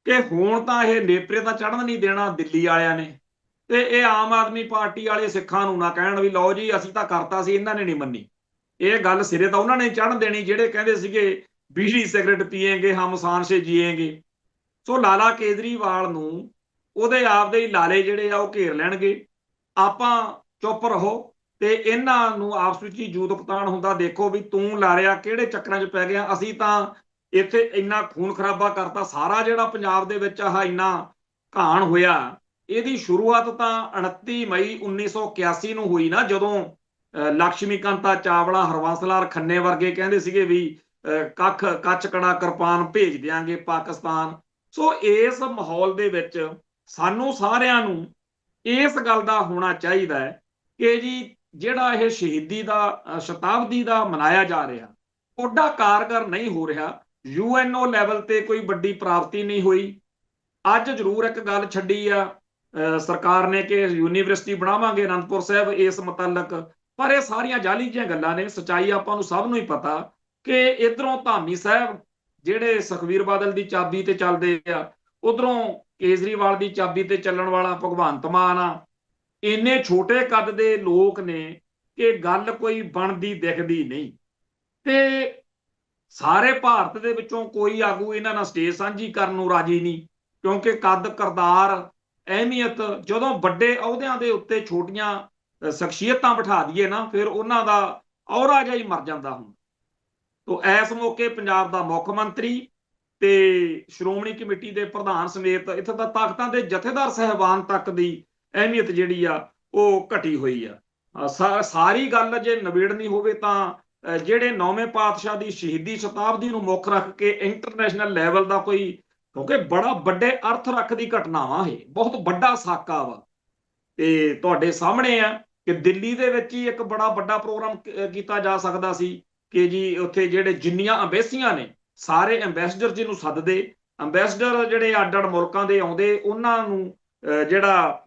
ਕਿ ਹੁਣ ਤਾਂ ਇਹ ਨੇਪਰੇ ਤਾਂ ਚੜ੍ਹਨ ਨਹੀਂ ਦੇਣਾ ਦਿੱਲੀ ਵਾਲਿਆਂ ਨੇ। ਤੇ ਇਹ ਆਮ ਆਦਮੀ ਪਾਰਟੀ ਵਾਲੇ ਸਿੱਖਾਂ ਨੂੰ ਨਾ ਕਹਿਣ ਵੀ ਲਓ ਜੀ ਅਸੀਂ ਤਾਂ ਕਰਤਾ ਸੀ, ਇਹਨਾਂ ਨੇ ਨਹੀਂ ਮੰਨੀ। ਇਹ ਗੱਲ ਸਿਰੇ ਤਾਂ ਉਹਨਾਂ ਨੇ ਚੜ੍ਹਨ ਦੇਣੀ ਜਿਹੜੇ ਕਹਿੰਦੇ ਸੀਗੇ ਬੀੜੀ ਸਿਗਰਟ ਪੀਏਂਗੇ ਹਮ ਸ਼ਾਨ ਸੇ ਜੀਏਂਗੇ। ਸੋ ਲਾਲਾ ਕੇਜਰੀਵਾਲ ਨੂੰ ਉਹਦੇ ਆਪਦੇ ਹੀ ਲਾਲੇ ਜਿਹੜੇ ਆ ਉਹ ਘੇਰ ਲੈਣਗੇ। ਆਪਾਂ ਚੁੱਪ ਰਹੋ ਤੇ ਇਹਨਾਂ ਨੂੰ ਆਪਸ ਵਿੱਚ ਹੀ ਜੂਤ ਪਤਾਣ ਹੁੰਦਾ ਦੇਖੋ ਵੀ ਤੂੰ ਲਾਰਿਆ ਕਿਹੜੇ ਚੱਕਰਾਂ 'ਚ ਪੈ ਗਿਆ। ਅਸੀਂ ਤਾਂ ਇੱਥੇ ਇੰਨਾ ਖੂਨ ਖਰਾਬਾ ਕਰਤਾ, ਸਾਰਾ ਜਿਹੜਾ ਪੰਜਾਬ ਦੇ ਵਿੱਚ ਆਹ ਇੰਨਾ ਘਾਣ ਹੋਇਆ, ਇਹਦੀ ਸ਼ੁਰੂਆਤ ਤਾਂ 29 ਮਈ 1981 ਨੂੰ ਹੋਈ ਨਾ, ਜਦੋਂ ਲక్ష్ਮੀਕਾਂਤਾ ਚਾਵਲਾ, ਹਰਬੰਸ ਲਾਲ ਖੰਨੇ ਵਰਗੇ ਕਹਿੰਦੇ ਸੀਗੇ ਵੀ ਕੱਚ ਕੜਾ ਕਿਰਪਾਨ ਭੇਜ ਦਿਆਂਗੇ ਪਾਕਿਸਤਾਨ। ਸੋ ਇਸ ਮਾਹੌਲ ਦੇ ਵਿੱਚ ਸਾਨੂੰ ਸਾਰਿਆਂ ਨੂੰ ਇਸ ਗੱਲ ਦਾ ਹੋਣਾ ਚਾਹੀਦਾ ਹੈ ਕਿ ਜੀ ਜਿਹੜਾ ਇਹ ਸ਼ਹੀਦੀ ਦਾ ਸ਼ਤਾਬਦੀ ਦਾ ਮਨਾਇਆ ਜਾ ਰਿਹਾ, ਓਡਾ ਕਾਰਗਰ ਨਹੀਂ ਹੋ ਰਿਹਾ। UNO ਲੈਵਲ ਤੇ ਕੋਈ ਵੱਡੀ ਪ੍ਰਾਪਤੀ ਨਹੀਂ ਹੋਈ। ਅੱਜ ਜ਼ਰੂਰ ਇੱਕ ਗੱਲ ਛੱਡੀ ਆ ਸਰਕਾਰ ਨੇ ਕਿ ਯੂਨੀਵਰਸਿਟੀ ਬਣਾਵਾਂਗੇ ਅਨੰਦਪੁਰ ਸਾਹਿਬ ਇਸ ਮੁਤਲਕ, ਪਰ ਇਹ ਸਾਰੀਆਂ ਜਾਲੀ ਜਿਹੀਆਂ ਗੱਲਾਂ ਨੇ। ਸੱਚਾਈ ਆਪਾਂ ਨੂੰ ਸਭ ਨੂੰ ਹੀ ਪਤਾ ਕਿ ਇਧਰੋਂ ਧਾਮੀ ਸਾਹਿਬ ਜਿਹੜੇ ਸੁਖਬੀਰ ਬਾਦਲ ਦੀ ਚਾਬੀ ਤੇ ਚੱਲਦੇ ਆ, ਉਧਰੋਂ ਕੇਜਰੀਵਾਲ ਦੀ ਚਾਬੀ ਤੇ ਚੱਲਣ ਵਾਲਾ ਭਗਵੰਤ ਮਾਨ ਆ। ਇੰਨੇ ਛੋਟੇ ਕੱਦ ਦੇ ਲੋਕ ਨੇ ਕਿ ਗੱਲ ਕੋਈ ਬਣਦੀ ਦਿਖਦੀ ਨਹੀਂ। ਤੇ ਸਾਰੇ ਭਾਰਤ ਦੇ ਵਿੱਚੋਂ ਕੋਈ ਆਗੂ ਇਹਨਾਂ ਨਾਲ ਸਟੇਜ ਸਾਂਝੀ ਕਰਨ ਨੂੰ ਰਾਜੀ ਨਹੀਂ, ਕਿਉਂਕਿ ਕੱਦ, ਕਰਤਾਰ, ਅਹਿਮੀਅਤ, ਜਦੋਂ ਵੱਡੇ ਅਹੁਦਿਆਂ ਦੇ ਉੱਤੇ ਛੋਟੀਆਂ ਸ਼ਖਸੀਅਤਾਂ ਬਿਠਾ ਦਈਏ ਨਾ, ਫਿਰ ਉਹਨਾਂ ਦਾ ਔਰਾ ਜਿਹਾ ਹੀ ਮਰ ਜਾਂਦਾ ਹੁਣ। ਤੋ ਇਸ ਮੌਕੇ ਪੰਜਾਬ ਦਾ ਮੁੱਖ ਮੰਤਰੀ ਤੇ ਸ਼੍ਰੋਮਣੀ ਕਮੇਟੀ ਦੇ ਪ੍ਰਧਾਨ ਸਮੇਤ ਇੱਥੇ ਤਾਂ ਤਾਕਤਾਂ ਦੇ ਜਥੇਦਾਰ ਸਹਿਬਾਨ ਤੱਕ ਦੀ ਅਹਿਮੀਅਤ ਜਿਹੜੀ ਆ ਉਹ ਘਟੀ ਹੋਈ ਆ। ਸਾਰੀ ਗੱਲ ਜੇ ਨਿਬੇੜਨੀ ਹੋਵੇ ਤਾਂ ਜਿਹੜੇ 9ਵੇਂ ਪਾਤਸ਼ਾਹ ਦੀ ਸ਼ਹੀਦੀ ਸ਼ਤਾਬਦੀ ਨੂੰ ਮੁੱਖ ਰੱਖ ਕੇ ਇੰਟਰਨੈਸ਼ਨਲ ਲੈਵਲ ਦਾ ਕੋਈ, ਕਿਉਂਕਿ ਬੜਾ ਵੱਡੇ ਅਰਥ ਰੱਖਦੀ ਘਟਨਾ ਵਾ, ਇਹ ਬਹੁਤ ਵੱਡਾ ਸਾਕਾ ਵਾ। ਤੇ ਤੁਹਾਡੇ ਸਾਹਮਣੇ ਆ ਕਿ ਦਿੱਲੀ ਦੇ ਵਿੱਚ ਹੀ ਇੱਕ ਬੜਾ ਵੱਡਾ ਪ੍ਰੋਗਰਾਮ ਕੀਤਾ ਜਾ ਸਕਦਾ ਸੀ ਕਿ ਜੀ ਉੱਥੇ ਜਿਹੜੇ ਜਿੰਨੀਆਂ ਅੰਬੈਸੀਆਂ ਨੇ, ਸਾਰੇ ਅੰਬੈਸਡਰ ਜਿਹਨੂੰ ਸੱਦਦੇ, ਅੰਬੈਸਡਰ ਜਿਹੜੇ ਅੱਡ-ਅੱਡ ਮੁਲਕਾਂ ਦੇ ਆਉਂਦੇ, ਉਹਨਾਂ ਨੂੰ ਜਿਹੜਾ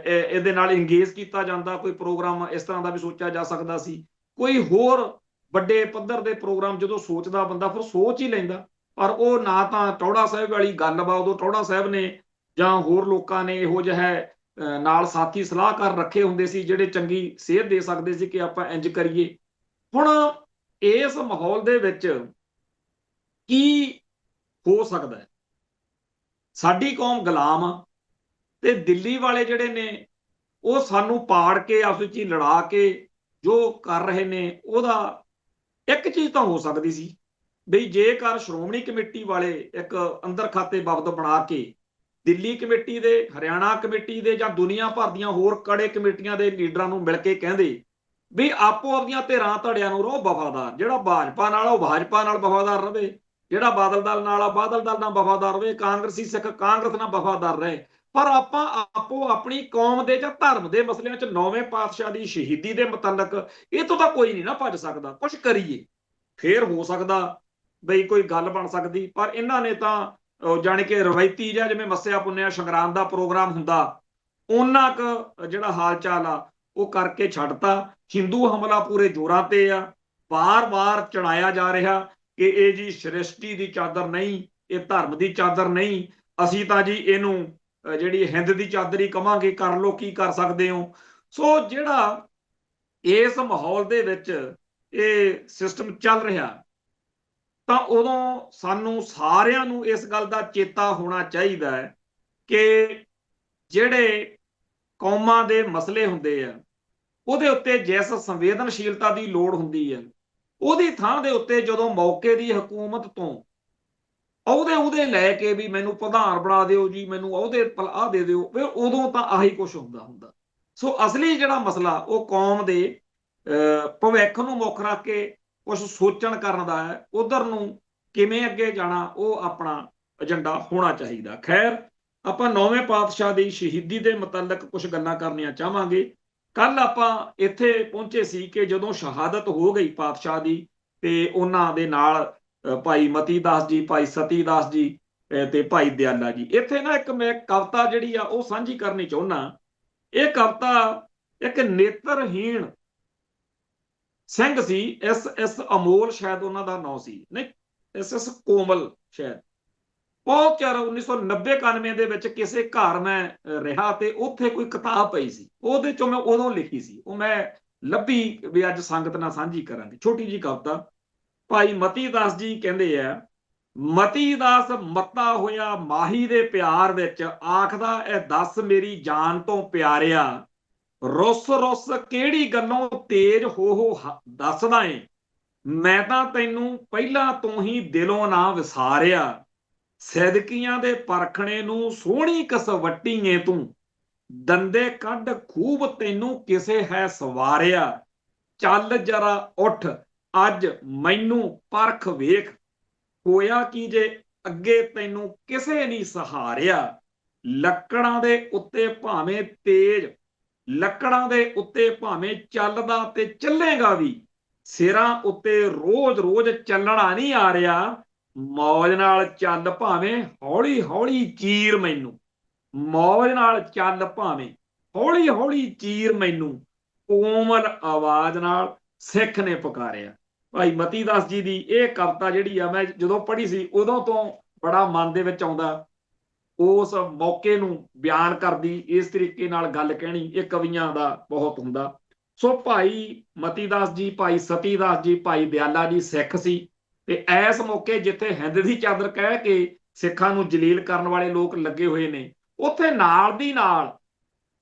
ਇਹਦੇ ਨਾਲ ਇੰਗੇਜ ਕੀਤਾ ਜਾਂਦਾ। ਕੋਈ ਪ੍ਰੋਗਰਾਮ ਇਸ ਤਰ੍ਹਾਂ ਦਾ ਵੀ ਸੋਚਿਆ ਜਾ ਸਕਦਾ ਸੀ। ਕੋਈ ਹੋਰ ਵੱਡੇ ਪੱਧਰ ਦੇ ਪ੍ਰੋਗਰਾਮ ਜਦੋਂ ਸੋਚਦਾ ਬੰਦਾ ਫਿਰ ਸੋਚ ਹੀ ਲੈਂਦਾ, ਪਰ ਉਹ ਨਾ ਤਾਂ ਟੌੜਾ ਸਾਹਿਬ ਵਾਲੀ ਗੱਲ ਵਾ। ਉਦੋਂ ਟੌੜਾ ਸਾਹਿਬ ਨੇ ਜਾਂ ਹੋਰ ਲੋਕਾਂ ਨੇ ਇਹੋ ਜਿਹਾ ਨਾਲ ਸਾਥੀ ਸਲਾਹਕਾਰ ਰੱਖੇ ਹੁੰਦੇ ਸੀ ਜਿਹੜੇ ਚੰਗੀ ਸੇਧ ਦੇ ਸਕਦੇ ਸੀ ਕਿ ਆਪਾਂ ਇੰਜ ਕਰੀਏ। ਹੁਣ ਇਸ ਮਾਹੌਲ ਦੇ ਵਿੱਚ ਕੀ ਹੋ ਸਕਦਾ? ਸਾਡੀ ਕੌਮ ਗੁਲਾਮ ਆ ਤੇ ਦਿੱਲੀ ਵਾਲੇ ਜਿਹੜੇ ਨੇ ਉਹ ਸਾਨੂੰ ਪਾੜ ਕੇ ਆਪਸ ਵਿੱਚ ਹੀ ਲੜਾ ਕੇ ਜੋ ਕਰ ਰਹੇ ਨੇ, ਉਹਦਾ ਇੱਕ ਚੀਜ਼ ਤਾਂ ਹੋ ਸਕਦੀ ਸੀ ਬਈ ਜੇਕਰ ਸ਼੍ਰੋਮਣੀ ਕਮੇਟੀ ਵਾਲੇ ਇੱਕ ਅੰਦਰ ਖਾਤੇ ਬਾਬਤ ਬਣਾ ਕੇ ਦਿੱਲੀ ਕਮੇਟੀ ਦੇ, ਹਰਿਆਣਾ ਕਮੇਟੀ ਦੇ ਜਾਂ ਦੁਨੀਆ ਭਰ ਦੀਆਂ ਹੋਰ ਕੜੇ ਕਮੇਟੀਆਂ ਦੇ ਲੀਡਰਾਂ ਨੂੰ ਮਿਲ ਕੇ ਕਹਿੰਦੇ ਵੀ ਆਪੋ ਆਪਦੀਆਂ ਧਿਰਾਂ ਧੜਿਆਂ ਨੂੰ ਰਹੋ ਵਫਾਦਾਰ। ਜਿਹੜਾ ਭਾਜਪਾ ਨਾਲ ਉਹ ਭਾਜਪਾ ਨਾਲ ਵਫਾਦਾਰ ਰਹੇ, ਜਿਹੜਾ ਬਾਦਲ ਦਲ ਨਾਲ ਆ ਬਾਦਲ ਦਲ ਨਾਲ ਵਫਾਦਾਰ ਰਹੇ, ਕਾਂਗਰਸੀ ਸਿੱਖ ਕਾਂਗਰਸ ਨਾਲ ਵਫਾਦਾਰ ਰਹੇ। ਪਰ ਆਪਾਂ ਆਪੋ ਆਪਣੀ ਕੌਮ ਦੇ ਜਾਂ ਧਰਮ ਦੇ ਮਸਲਿਆਂ 'ਚ 9ਵੇਂ ਪਾਤਸ਼ਾਹ ਦੀ ਸ਼ਹੀਦੀ ਦੇ ਮੁਤਲਕ ਇਹ ਤੋਂ ਤਾਂ ਕੋਈ ਨਹੀਂ ਨਾ ਭੱਜ ਸਕਦਾ। ਕੁਛ ਕਰੀਏ ਫੇਰ ਹੋ ਸਕਦਾ ਬਈ ਕੋਈ ਗੱਲ ਬਣ ਸਕਦੀ। ਪਰ ਇਹਨਾਂ ਨੇ ਤਾਂ ਜਾਣੀ ਕਿ ਰਵਾਇਤੀ ਜਿਹਾ ਜਿਵੇਂ ਮੱਸਿਆ ਪੁੰਨਿਆ ਸੰਗਰਾਂਦ ਦਾ ਪ੍ਰੋਗਰਾਮ ਹੁੰਦਾ, ਉਹਨਾਂ ਕੁ ਜਿਹੜਾ ਹਾਲ ਚਾਲ ਆ ਉਹ ਕਰਕੇ ਛੱਡਤਾ। ਹਿੰਦੂ ਹਮਲਾ ਪੂਰੇ ਜ਼ੋਰਾਂ ਤੇ ਆ, ਬਾਰ-ਬਾਰ ਚੜਾਇਆ ਜਾ ਰਿਹਾ ਕਿ ਇਹ ਜੀ ਸ੍ਰਿਸ਼ਟੀ ਦੀ ਚਾਦਰ ਨਹੀਂ, ਇਹ ਧਰਮ ਦੀ ਚਾਦਰ ਨਹੀਂ, ਅਸੀਂ ਤਾਂ ਜੀ ਇਹਨੂੰ ਜਿਹੜੀ ਹਿੰਦ ਦੀ ਚਾਦਰ ਹੀ ਕਵਾਂਗੇ, ਕਰ ਲੋ ਕੀ ਕਰ ਸਕਦੇ ਹੋ। ਸੋ ਜਿਹੜਾ ਇਸ ਮਾਹੌਲ ਦੇ ਵਿੱਚ ਇਹ ਸਿਸਟਮ ਚੱਲ ਰਿਹਾ, ਤਾਂ ਉਦੋਂ ਸਾਨੂੰ ਸਾਰਿਆਂ ਨੂੰ ਇਸ ਗੱਲ ਦਾ ਚੇਤਾ ਹੋਣਾ ਚਾਹੀਦਾ ਹੈ ਕਿ ਜਿਹੜੇ ਕੌਮਾਂ ਦੇ ਮਸਲੇ ਹੁੰਦੇ ਆ, ਉਹਦੇ ਉੱਤੇ ਜਿਸ ਸੰਵੇਦਨਸ਼ੀਲਤਾ ਦੀ ਲੋੜ ਹੁੰਦੀ ਹੈ, ਉਹਦੀ ਥਾਂ ਦੇ ਉੱਤੇ ਜਦੋਂ ਮੌਕੇ ਦੀ ਹਕੂਮਤ ਤੋਂ ਉਹਦੇ ਲੈ ਕੇ ਵੀ ਮੈਨੂੰ ਪ੍ਰਧਾਨ ਬਣਾ ਦਿਓ ਜੀ, ਮੈਨੂੰ ਉਹਦੇ ਆਹ ਦੇ ਦਿਓ, ਫਿਰ ਉਦੋਂ ਤਾਂ ਆਹੀ ਕੁਛ ਹੁੰਦਾ। ਸੋ ਅਸਲੀ ਜਿਹੜਾ ਮਸਲਾ ਉਹ ਕੌਮ ਦੇ ਭਵਿੱਖ ਨੂੰ ਮੁੱਖ ਰੱਖ ਕੇ ਕੁਛ ਸੋਚਣ ਕਰਨ ਦਾ ਹੈ, ਉਧਰ ਨੂੰ ਕਿਵੇਂ ਅੱਗੇ ਜਾਣਾ ਉਹ ਆਪਣਾ ਏਜੰਡਾ ਹੋਣਾ ਚਾਹੀਦਾ। ਖੈਰ, ਆਪਾਂ 9ਵੇਂ ਪਾਤਸ਼ਾਹ ਦੀ ਸ਼ਹੀਦੀ ਦੇ ਮੁਤਲਕ ਕੁਝ ਗੱਲਾਂ ਕਰਨੀਆਂ ਚਾਹਾਂਗੇ। ਕੱਲ ਆਪਾਂ ਇੱਥੇ ਪਹੁੰਚੇ ਸੀ ਕਿ ਜਦੋਂ ਸ਼ਹਾਦਤ ਹੋ ਗਈ ਪਾਤਸ਼ਾਹ ਦੀ, ਤੇ ਉਹਨਾਂ ਦੇ ਨਾਲ ਭਾਈ ਮਤੀ ਦਾਸ ਜੀ, ਭਾਈ ਸਤੀ ਦਾਸ ਜੀ ਤੇ ਭਾਈ ਦਿਆਲਾ ਜੀ। ਇੱਥੇ ਨਾ ਇੱਕ ਮੈਂ ਕਵਿਤਾ ਜਿਹੜੀ ਆ ਉਹ ਸਾਂਝੀ ਕਰਨੀ ਚਾਹੁੰਦਾ। ਇਹ ਕਵਿਤਾ ਇੱਕ ਨੇਤਰਹੀਣ ਸਿੰਘ ਸੀ, ਐਸ ਅਮੋਲ ਸ਼ਾਇਦ ਉਹਨਾਂ ਦਾ ਨਾਂ ਸੀ, ਨਹੀਂ ਐਸ ਕੋਮਲ ਸ਼ਾਇਦ। ਬਹੁਤ ਚਿਰ 1990-91 ਦੇ ਵਿੱਚ ਕਿਸੇ ਘਰ ਮੈਂ ਰਿਹਾ ਤੇ ਉੱਥੇ ਕੋਈ ਕਿਤਾਬ ਪਈ ਸੀ, ਉਹਦੇ ਚੋਂ ਮੈਂ ਉਦੋਂ ਲਿਖੀ ਸੀ, ਉਹ ਮੈਂ ਲੱਭੀ ਵੀ ਅੱਜ ਸੰਗਤ ਨਾਲ ਸਾਂਝੀ ਕਰਾਂਗੇ। ਛੋਟੀ ਜੀ ਕਵਿਤਾ। ਭਾਈ ਮਤੀ ਦਾਸ ਜੀ ਕਹਿੰਦੇ ਆ, ਮਤੀ ਦਾਸ ਮੱਤਾ ਹੋਇਆ ਮਾਹੀ ਦੇ ਪਿਆਰ ਵਿੱਚ, ਆਖਦਾ ਇਹ ਦੱਸ ਮੇਰੀ ਜਾਨ ਤੋਂ ਪਿਆਰਿਆ, ਰੁੱਸ ਰੁੱਸ ਕਿਹੜੀ ਗੱਲੋਂ ਤੇਜ ਹੋ ਦੱਸਦਾ ਏ, ਮੈਂ ਤਾਂ ਤੈਨੂੰ ਪਹਿਲਾਂ ਤੋਂ ਹੀ ਦਿਲੋਂ ਨਾ ਵਿਸਾਰਿਆ, ਸੈਦਕੀਆਂ ਦੇ ਪਰਖਣੇ ਨੂੰ ਸੋਹਣੀ ਕਸਵੱਟੀ ਏ ਤੂੰ, ਦੰਦੇ ਕੱਢ ਖੂਬ ਤੈਨੂੰ ਕਿਸੇ ਹੈ ਸਵਾਰਿਆ, ਚੱਲ ਜਰਾ ਉੱਠ ਅੱਜ ਮੈਨੂੰ ਪਰਖ ਵੇਖ, ਹੋਇਆ ਕੀ ਜੇ ਅੱਗੇ ਤੈਨੂੰ ਕਿਸੇ ਨਹੀਂ ਸਹਾਰਿਆ, ਲੱਕੜਾਂ ਦੇ ਉੱਤੇ ਭਾਵੇਂ ਤੇਜ, ਲੱਕੜਾਂ ਦੇ ਉੱਤੇ ਭਾਵੇਂ ਚੱਲਦਾ ਤੇ ਚੱਲੇਗਾ ਵੀ, ਸਿਰਾਂ ਉੱਤੇ ਰੋਜ਼-ਰੋਜ਼ ਚੱਲਣਾ ਨਹੀਂ ਆ ਰਿਹਾ, ਮੌਜ ਨਾਲ ਚੱਲ ਭਾਵੇਂ ਹੌਲੀ ਹੌਲੀ ਚੀਰ ਮੈਨੂੰ, ਮੌਜ ਨਾਲ ਚੱਲ ਭਾਵੇਂ ਹੌਲੀ ਹੌਲੀ ਚੀਰ ਮੈਨੂੰ, ਕੋਮਲ ਆਵਾਜ਼ ਨਾਲ ਸਿੱਖ ਨੇ ਪੁਕਾਰਿਆ। ਭਾਈ ਮਤੀ ਦਾਸ ਜੀ ਦੀ ਇਹ ਕਵਿਤਾ ਜਿਹੜੀ ਆ, ਮੈਂ ਜਦੋਂ ਪੜ੍ਹੀ ਸੀ ਉਦੋਂ ਤੋਂ ਬੜਾ ਮਨ ਦੇ ਵਿੱਚ ਆਉਂਦਾ, ਉਸ ਮੌਕੇ ਨੂੰ ਬਿਆਨ ਕਰਦੀ, ਇਸ ਤਰੀਕੇ ਨਾਲ ਗੱਲ ਕਹਿਣੀ, ਇਹ ਕਵੀਆਂ ਦਾ ਬਹੁਤ ਹੁੰਦਾ। ਸੋ ਭਾਈ ਮਤੀ ਦਾਸ ਜੀ, ਭਾਈ ਸਤੀ ਦਾਸ ਜੀ, ਭਾਈ ਦਿਆਲਾ ਜੀ ਸਿੱਖ ਸੀ, ਤੇ ਇਸ ਮੌਕੇ ਜਿੱਥੇ ਹਿੰਦ ਦੀ ਚਾਦਰ ਕਹਿ ਕੇ ਸਿੱਖਾਂ ਨੂੰ ਜਲੀਲ ਕਰਨ ਵਾਲੇ ਲੋਕ ਲੱਗੇ ਹੋਏ ਨੇ, ਉੱਥੇ ਨਾਲ ਦੀ ਨਾਲ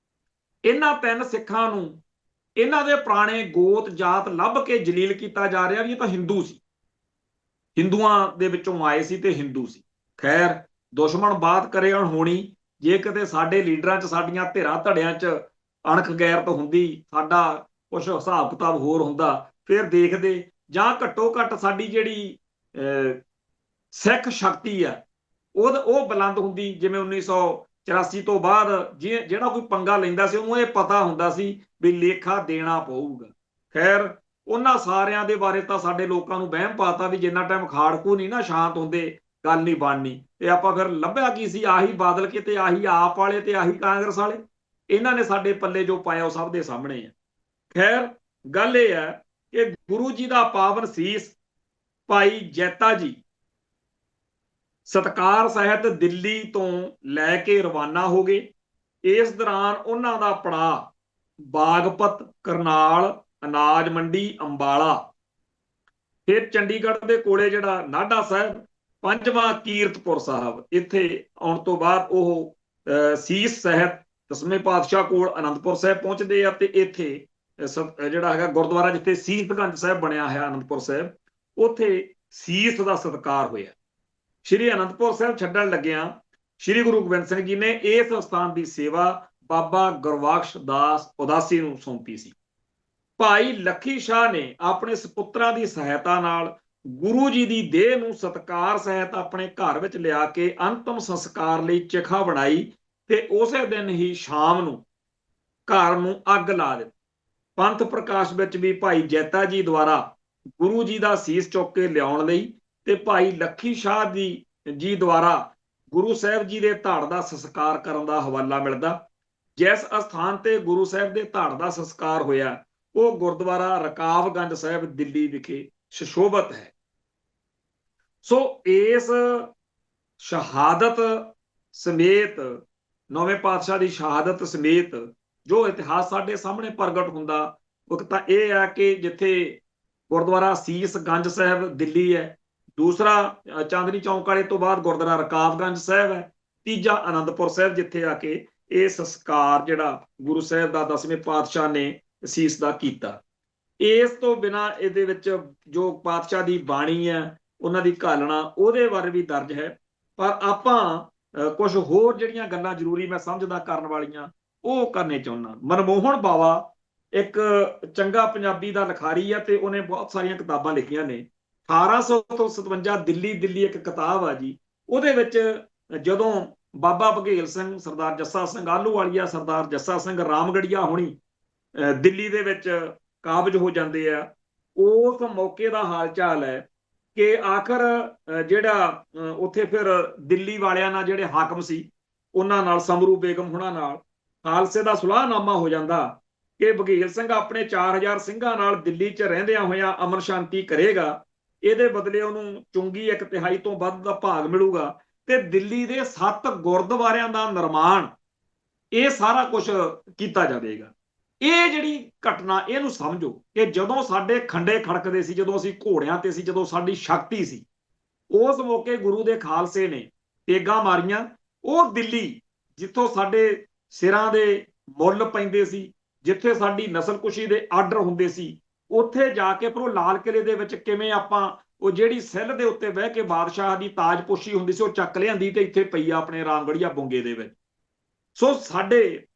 ਇਹਨਾਂ 3 ਸਿੱਖਾਂ ਨੂੰ ਇਹਨਾਂ ਦੇ ਪੁਰਾਣੇ ਗੋਤ ਜਾਤ ਲੱਭ ਕੇ ਜਲੀਲ ਕੀਤਾ ਜਾ ਰਿਹਾ ਵੀ ਇਹ ਤਾਂ ਹਿੰਦੂ ਸੀ, ਹਿੰਦੂਆਂ ਦੇ ਵਿੱਚੋਂ ਆਏ ਸੀ ਤੇ ਹਿੰਦੂ ਸੀ। ਖੈਰ, ਦੁਸ਼ਮਣ ਬਾਤ ਕਰੇ ਅਣਹੋਣੀ, ਜੇ ਕਿਤੇ ਸਾਡੇ ਲੀਡਰਾਂ 'ਚ, ਸਾਡੀਆਂ ਧਿਰਾਂ ਧੜਿਆਂ 'ਚ ਅਣਖ ਗੈਰਤ ਹੁੰਦੀ, ਸਾਡਾ ਕੁਛ ਹਿਸਾਬ ਕਿਤਾਬ ਹੋਰ ਹੁੰਦਾ, ਫਿਰ ਦੇਖਦੇ, ਜਾਂ ਘੱਟੋ ਘੱਟ ਸਾਡੀ ਜਿਹੜੀ ਸਿੱਖ ਸ਼ਕਤੀ ਆ ਉਹ ਬੁਲੰਦ ਹੁੰਦੀ। ਜਿਵੇਂ 1984 ਤੋਂ ਬਾਅਦ ਜਿਹੜਾ ਕੋਈ ਪੰਗਾ ਲੈਂਦਾ ਸੀ ਉਹਨੂੰ ਇਹ ਪਤਾ ਹੁੰਦਾ ਸੀ ਵੀ ਲੇਖਾ ਦੇਣਾ ਪਊਗਾ। ਖੈਰ, ਉਹਨਾਂ ਸਾਰਿਆਂ ਦੇ ਬਾਰੇ ਤਾਂ ਸਾਡੇ ਲੋਕਾਂ ਨੂੰ ਵਹਿਮ ਪਾਤਾ ਵੀ ਜਿੰਨਾ ਟਾਈਮ ਖਾੜਕੂ ਨਹੀਂ ਨਾ ਸ਼ਾਂਤ ਹੁੰਦੇ ਗੱਲ ਨਹੀਂ ਬਣਨੀ। ਤੇ ਆਪਾਂ ਫਿਰ ਲੱਭਿਆ ਕੀ ਸੀ, ਆਹੀ ਬਾਦਲ ਕੇ ਤੇ ਆਹੀ ਆਪ ਵਾਲੇ ਤੇ ਆਹੀ ਕਾਂਗਰਸ ਵਾਲੇ, ਇਹਨਾਂ ਨੇ ਸਾਡੇ ਪੱਲੇ ਜੋ ਪਾਇਆ ਉਹ ਸਭ ਦੇ ਸਾਹਮਣੇ ਆ। ਖੈਰ, ਗੱਲ ਇਹ ਹੈ ਕਿ ਗੁਰੂ ਜੀ ਦਾ ਪਾਵਨ ਸੀਸ ਭਾਈ ਜੈਤਾ ਜੀ ਸਤਕਾਰ ਸਹਿਤ ਦਿੱਲੀ ਤੋਂ ਲੈ ਕੇ ਰਵਾਨਾ ਹੋ ਗਏ। ਇਸ ਦੌਰਾਨ ਉਹਨਾਂ ਦਾ ਪੜਾਅ ਬਾਗਪਤ, ਕਰਨਾਲ, ਅਨਾਜ ਮੰਡੀ, ਅੰਬਾਲਾ, ਫਿਰ ਚੰਡੀਗੜ੍ਹ ਦੇ ਕੋਲੇ ਜਿਹੜਾ ਨਾਢਾ ਸਾਹਿਬ, 5ਵਾਂ ਕੀਰਤਪੁਰ ਸਾਹਿਬ। ਇੱਥੇ ਆਉਣ ਤੋਂ ਬਾਅਦ ਉਹ ਸੀਸ ਸਹਿਤ 10ਵੇਂ ਪਾਤਸ਼ਾਹ ਕੋਲ ਅਨੰਦਪੁਰ ਸਾਹਿਬ ਪਹੁੰਚਦੇ ਆ, ਤੇ ਇੱਥੇ ਜਿਹੜਾ ਹੈਗਾ ਗੁਰਦੁਆਰਾ ਜਿੱਥੇ ਸੀਸਗੰਜ ਸਾਹਿਬ ਬਣਿਆ ਹੈ ਅਨੰਦਪੁਰ ਸਾਹਿਬ, ਉੱਥੇ ਸੀਸ ਦਾ ਸਤਿਕਾਰ ਹੋਇਆ। ਸ਼੍ਰੀ ਅਨੰਦਪੁਰ ਸਾਹਿਬ ਛੱਡਣ ਲੱਗਿਆਂ ਸ਼੍ਰੀ ਗੁਰੂ ਗੋਬਿੰਦ ਸਿੰਘ ਜੀ ਨੇ ਇਸ ਸਥਾਨ ਦੀ ਸੇਵਾ ਬਾਬਾ ਗੁਰਬਖਸ਼ ਦਾਸ ਉਦਾਸੀ ਨੂੰ ਸੌਂਪੀ ਸੀ। ਭਾਈ ਲੱਖੀ ਸ਼ਾਹ ਨੇ ਆਪਣੇ ਸਪੁੱਤਰਾਂ ਦੀ ਸਹਾਇਤਾ ਨਾਲ ਗੁਰੂ ਜੀ ਦੀ ਦੇਹ ਨੂੰ ਸਤਿਕਾਰ ਸਹਿਤ ਆਪਣੇ ਘਰ ਵਿੱਚ ਲਿਆ ਕੇ ਅੰਤਮ ਸੰਸਕਾਰ ਲਈ ਚਿਖਾ ਬਣਾਈ, ਤੇ ਉਸੇ ਦਿਨ ਹੀ ਸ਼ਾਮ ਨੂੰ ਘਰ ਨੂੰ ਅੱਗ ਲਾ ਦਿੱਤੀ। ਪੰਥ ਪ੍ਰਕਾਸ਼ ਵਿੱਚ ਵੀ ਭਾਈ ਜੈਤਾ ਜੀ ਦੁਆਰਾ ਗੁਰੂ ਜੀ ਦਾ ਸੀਸ ਚੁੱਕ ਕੇ ਲਿਆਉਣ ਲਈ, ਤੇ ਭਾਈ ਲੱਖੀ ਸ਼ਾਹ ਜੀ ਦੁਆਰਾ ਗੁਰੂ ਸਾਹਿਬ ਜੀ ਦੇ ਧੜ ਦਾ ਸੰਸਕਾਰ ਕਰਨ ਦਾ ਹਵਾਲਾ ਮਿਲਦਾ। ਜਿਸ ਅਸਥਾਨ ਤੇ ਗੁਰੂ ਸਾਹਿਬ ਦੇ ਧੜ ਦਾ ਸੰਸਕਾਰ ਹੋਇਆ ਉਹ ਗੁਰਦੁਆਰਾ ਰਕਾਬਗੰਜ ਸਾਹਿਬ ਦਿੱਲੀ ਵਿਖੇ ਸੁਸ਼ੋਭਿਤ ਹੈ। ਸੋ ਇਸ ਸ਼ਹਾਦਤ ਸਮੇਤ, ਨੌਵੇਂ ਪਾਤਸ਼ਾਹ ਦੀ ਸ਼ਹਾਦਤ ਸਮੇਤ ਜੋ ਇਤਿਹਾਸ ਸਾਡੇ ਸਾਹਮਣੇ ਪ੍ਰਗਟ ਹੁੰਦਾ ਉਹ ਤਾਂ ਇਹ ਹੈ ਕਿ ਜਿੱਥੇ ਗੁਰਦੁਆਰਾ ਸੀਸ ਗੰਜ ਸਾਹਿਬ ਦਿੱਲੀ ਹੈ, ਦੂਸਰਾ ਚਾਂਦਨੀ ਚੌਂਕ ਵਾਲੇ ਤੋਂ ਬਾਅਦ ਗੁਰਦੁਆਰਾ ਰਕਾਬਗੰਜ ਸਾਹਿਬ ਹੈ, ਤੀਜਾ ਆਨੰਦਪੁਰ ਸਾਹਿਬ ਜਿੱਥੇ ਆ ਕੇ ਇਹ ਸੰਸਕਾਰ ਜਿਹੜਾ ਗੁਰੂ ਸਾਹਿਬ ਦਾ 10ਵੇਂ ਪਾਤਸ਼ਾਹ ਨੇ ਸੀਸ ਦਾ ਕੀਤਾ। ਇਸ ਤੋਂ ਬਿਨਾਂ ਇਹਦੇ ਵਿੱਚ ਜੋ ਪਾਤਸ਼ਾਹ ਦੀ ਬਾਣੀ ਹੈ ਉਹਨਾਂ ਦੀ ਘਾਲਣਾ ਉਹਦੇ ਬਾਰੇ ਵੀ ਦਰਜ ਹੈ, ਪਰ ਆਪਾਂ ਕੁਝ ਹੋਰ ਜਿਹੜੀਆਂ ਗੱਲਾਂ ਜ਼ਰੂਰੀ ਮੈਂ ਸਮਝਦਾ ਕਰਨ ਵਾਲੀਆਂ ਉਹ ਕਰਨੇ ਚਾਹੁੰਦਾ। ਮਨਮੋਹਨ ਬਾਵਾ ਇੱਕ ਚੰਗਾ ਪੰਜਾਬੀ ਦਾ ਲਿਖਾਰੀ ਹੈ ਤੇ ਉਹਨੇ ਬਹੁਤ ਸਾਰੀਆਂ ਕਿਤਾਬਾਂ ਲਿਖੀਆਂ ਨੇ। 1857 ਦਿੱਲੀ ਦਿੱਲੀ ਇੱਕ ਕਿਤਾਬ ਆ ਜੀ, ਉਹਦੇ ਵਿੱਚ ਜਦੋਂ ਬਾਬਾ ਬਘੇਲ ਸਿੰਘ, ਸਰਦਾਰ ਜੱਸਾ ਸਿੰਘ ਆਹਲੂਵਾਲੀਆ, ਸਰਦਾਰ ਜੱਸਾ ਸਿੰਘ ਰਾਮਗੜੀਆ ਹੋਣੀ ਦਿੱਲੀ ਦੇ ਵਿੱਚ ਕਾਬਜ ਹੋ ਜਾਂਦੇ ਆ, ਉਸ ਮੌਕੇ ਦਾ ਹਾਲ ਚਾਲ ਹੈ ਕਿ ਆਖਰ ਜਿਹੜਾ ਉੱਥੇ ਫਿਰ ਦਿੱਲੀ ਵਾਲਿਆਂ ਨਾਲ ਜਿਹੜੇ ਹਾਕਮ ਸੀ ਉਹਨਾਂ ਨਾਲ, ਸਮਰੂ ਬੇਗਮ ਹੁਣਾਂ ਨਾਲ ਖਾਲਸੇ ਦਾ ਸੁਲਾਹਨਾਮਾ ਹੋ ਜਾਂਦਾ ਕਿ ਬਘੇਲ ਸਿੰਘ ਆਪਣੇ 4000 ਸਿੰਘਾਂ ਨਾਲ ਦਿੱਲੀ 'ਚ ਰਹਿੰਦਿਆਂ ਹੋਇਆਂ ਅਮਨ ਸ਼ਾਂਤੀ ਕਰੇਗਾ, ਇਹਦੇ ਬਦਲੇ ਉਹਨੂੰ ਚੁੰਗੀ 1/3 ਤੋਂ ਵੱਧ ਦਾ ਭਾਗ ਮਿਲੂਗਾ ਤੇ ਦਿੱਲੀ ਦੇ 7 ਗੁਰਦੁਆਰਿਆਂ ਦਾ ਨਿਰਮਾਣ, ਇਹ ਸਾਰਾ ਕੁਝ ਕੀਤਾ ਜਾਵੇਗਾ। ਇਹ ਜਿਹੜੀ ਘਟਨਾ ਇਹਨੂੰ ਸਮਝੋ ਕਿ ਜਦੋਂ ਸਾਡੇ ਖੰਡੇ ਖੜਕਦੇ ਸੀ, ਜਦੋਂ ਅਸੀਂ ਘੋੜਿਆਂ ਤੇ ਸੀ, ਜਦੋਂ ਸਾਡੀ ਸ਼ਕਤੀ ਸੀ, ਉਸ ਮੌਕੇ ਗੁਰੂ ਦੇ ਖਾਲਸੇ ਨੇ ਤੇਗਾਂ ਮਾਰੀਆਂ। ਉਹ ਦਿੱਲੀ ਜਿੱਥੋਂ ਸਾਡੇ ਸਿਰਾਂ ਦੇ ਮੁੱਲ ਪੈਂਦੇ ਸੀ, ਜਿੱਥੇ ਸਾਡੀ ਨਸਲਕੁਸ਼ੀ ਦੇ ਆਰਡਰ ਹੁੰਦੇ ਸੀ, ਉੱਥੇ ਜਾ ਕੇ ਫਿਰ ਉਹ ਲਾਲ ਕਿਲੇ ਦੇ ਵਿੱਚ ਕਿਵੇਂ ਆਪਾਂ ਉਹ ਜਿਹੜੀ ਸਿੱਲ ਦੇ ਉੱਤੇ ਬਹਿ ਕੇ ਬਾਦਸ਼ਾਹ ਦੀ ਤਾਜਪੋਸ਼ੀ ਹੁੰਦੀ ਸੀ ਉਹ ਚੱਕ ਲਿਆਂਦੀ ਤੇ ਇੱਥੇ ਪਈ ਆ ਆਪਣੇ ਰਾਮਗੜੀਆ ਬੁੰਗੇ ਦੇ ਵਿੱਚ। ਸੋ ਸਾਡੇ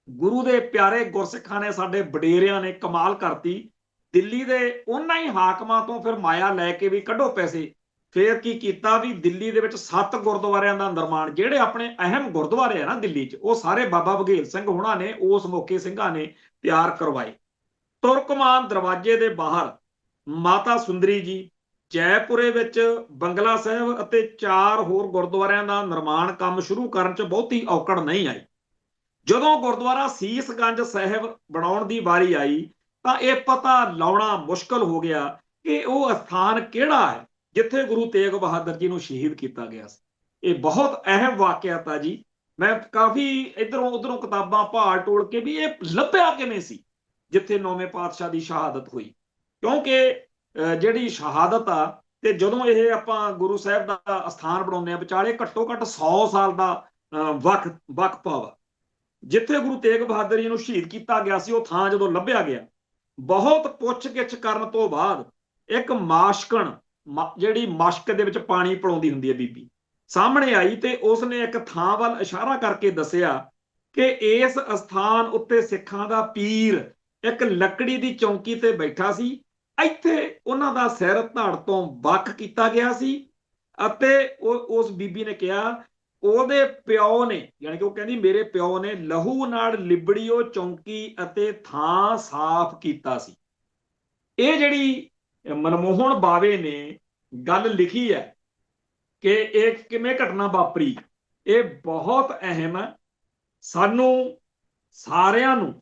ਗੁਰੂ ਦੇ ਪਿਆਰੇ ਗੁਰਸਿੱਖਾਂ ਨੇ, ਸਾਡੇ ਵਡੇਰਿਆਂ ਨੇ ਕਮਾਲ ਕਰਤੀ। ਦਿੱਲੀ ਦੇ ਉਹਨਾਂ ਹੀ ਹਾਕਮਾਂ ਤੋਂ ਫਿਰ ਮਾਇਆ ਲੈ ਕੇ ਵੀ ਕੱਢੋ ਪੈਸੇ, ਫਿਰ ਕੀ ਕੀਤਾ ਵੀ ਦਿੱਲੀ ਦੇ ਵਿੱਚ 7 ਗੁਰਦੁਆਰਿਆਂ ਦਾ ਨਿਰਮਾਣ, ਜਿਹੜੇ ਆਪਣੇ ਅਹਿਮ ਗੁਰਦੁਆਰੇ ਆ ਨਾ ਦਿੱਲੀ 'ਚ, ਉਹ ਸਾਰੇ ਬਾਬਾ ਬਘੇਲ ਸਿੰਘ ਹੁਣਾਂ ਨੇ ਉਸ ਮੌਕੇ ਸਿੰਘਾਂ ਨੇ ਤਿਆਰ ਕਰਵਾਏ। ਤੁਰਕਮਾਨ ਦਰਵਾਜ਼ੇ ਦੇ ਬਾਹਰ ਮਾਤਾ ਸੁੰਦਰੀ ਜੀ, ਜੈਪੁਰੇ ਵਿੱਚ ਬੰਗਲਾ ਸਾਹਿਬ ਅਤੇ 4 ਹੋਰ ਗੁਰਦੁਆਰਿਆਂ ਦਾ ਨਿਰਮਾਣ ਕੰਮ ਸ਼ੁਰੂ ਕਰਨ 'ਚ ਬਹੁਤੀ ਔਕੜ ਨਹੀਂ ਆਈ। ਜਦੋਂ ਗੁਰਦੁਆਰਾ ਸੀਸਗੰਜ ਸਾਹਿਬ ਬਣਾਉਣ ਦੀ ਵਾਰੀ ਆਈ ਤਾਂ ਇਹ ਪਤਾ ਲਾਉਣਾ ਮੁਸ਼ਕਲ ਹੋ ਗਿਆ ਕਿ ਉਹ ਸਥਾਨ ਕਿਹੜਾ ਹੈ ਜਿੱਥੇ ਗੁਰੂ ਤੇਗ ਬਹਾਦਰ ਜੀ ਨੂੰ ਸ਼ਹੀਦ ਕੀਤਾ ਗਿਆ ਸੀ। ਇਹ ਬਹੁਤ ਅਹਿਮ ਵਾਕਿਆ ਆ ਜੀ। ਮੈਂ ਕਾਫੀ ਇਧਰੋਂ ਉਧਰੋਂ ਕਿਤਾਬਾਂ ਭਾਲ ਟੋਲ ਕੇ ਵੀ ਇਹ ਲੱਭਿਆ ਕਿਵੇਂ ਸੀ ਜਿੱਥੇ 9ਵੇਂ ਪਾਤਸ਼ਾਹ ਦੀ ਸ਼ਹਾਦਤ ਹੋਈ, ਕਿਉਂਕਿ ਜਿਹੜੀ ਸ਼ਹਾਦਤ ਆ ਤੇ ਜਦੋਂ ਇਹ ਆਪਾਂ ਗੁਰੂ ਸਾਹਿਬ ਦਾ ਅਸਥਾਨ ਬਣਾਉਂਦੇ ਆ ਵਿਚਾਲੇ ਘੱਟੋ ਘੱਟ 100 ਸਾਲ ਦਾ ਵਕਫਾ ਵਾ। ਜਿੱਥੇ ਗੁਰੂ ਤੇਗ ਬਹਾਦਰ ਜੀ ਨੂੰ ਸ਼ਹੀਦ ਕੀਤਾ ਗਿਆ ਸੀ ਉਹ ਥਾਂ ਜਦੋਂ ਲੱਭਿਆ ਗਿਆ, ਬਹੁਤ ਪੁੱਛ-ਗਿੱਛ ਕਰਨ ਤੋਂ ਬਾਅਦ ਇੱਕ ਮਾਸ਼ਕਣ, ਜਿਹੜੀ ਮਸ਼ਕ ਦੇ ਵਿੱਚ ਪਾਣੀ ਪਿਲਾਉਂਦੀ ਹੁੰਦੀ ਹੈ ਬੀਬੀ, ਸਾਹਮਣੇ ਆਈ ਤੇ ਉਸਨੇ ਇੱਕ ਥਾਂ ਵੱਲ ਇਸ਼ਾਰਾ ਕਰਕੇ ਦੱਸਿਆ ਕਿ ਇਸ ਅਸਥਾਨ ਉੱਤੇ ਸਿੱਖਾਂ ਦਾ ਪੀਰ ਇੱਕ ਲੱਕੜੀ ਦੀ ਚੌਂਕੀ ਤੇ ਬੈਠਾ ਸੀ, ਇੱਥੇ ਉਹਨਾਂ ਦਾ ਸਿਰ ਧੜ ਤੋਂ ਵੱਖ ਕੀਤਾ ਗਿਆ ਸੀ ਅਤੇ ਉਸ ਬੀਬੀ ਨੇ ਕਿਹਾ ਉਹਦੇ ਪਿਓ ਨੇ, ਯਾਨੀ ਕਿ ਉਹ ਕਹਿੰਦੀ ਮੇਰੇ ਪਿਓ ਨੇ ਲਹੂ ਨਾਲ ਲਿਬੜੀ ਉਹ ਚੌਂਕੀ ਅਤੇ ਥਾਂ ਸਾਫ਼ ਕੀਤਾ ਸੀ। ਇਹ ਜਿਹੜੀ ਮਨਮੋਹਨ ਬਾਵੇ ਨੇ ਗੱਲ ਲਿਖੀ ਹੈ ਕਿ ਇਹ ਕਿਵੇਂ ਘਟਨਾ ਵਾਪਰੀ, ਇਹ ਬਹੁਤ ਅਹਿਮ ਹੈ। ਸਾਨੂੰ ਸਾਰਿਆਂ ਨੂੰ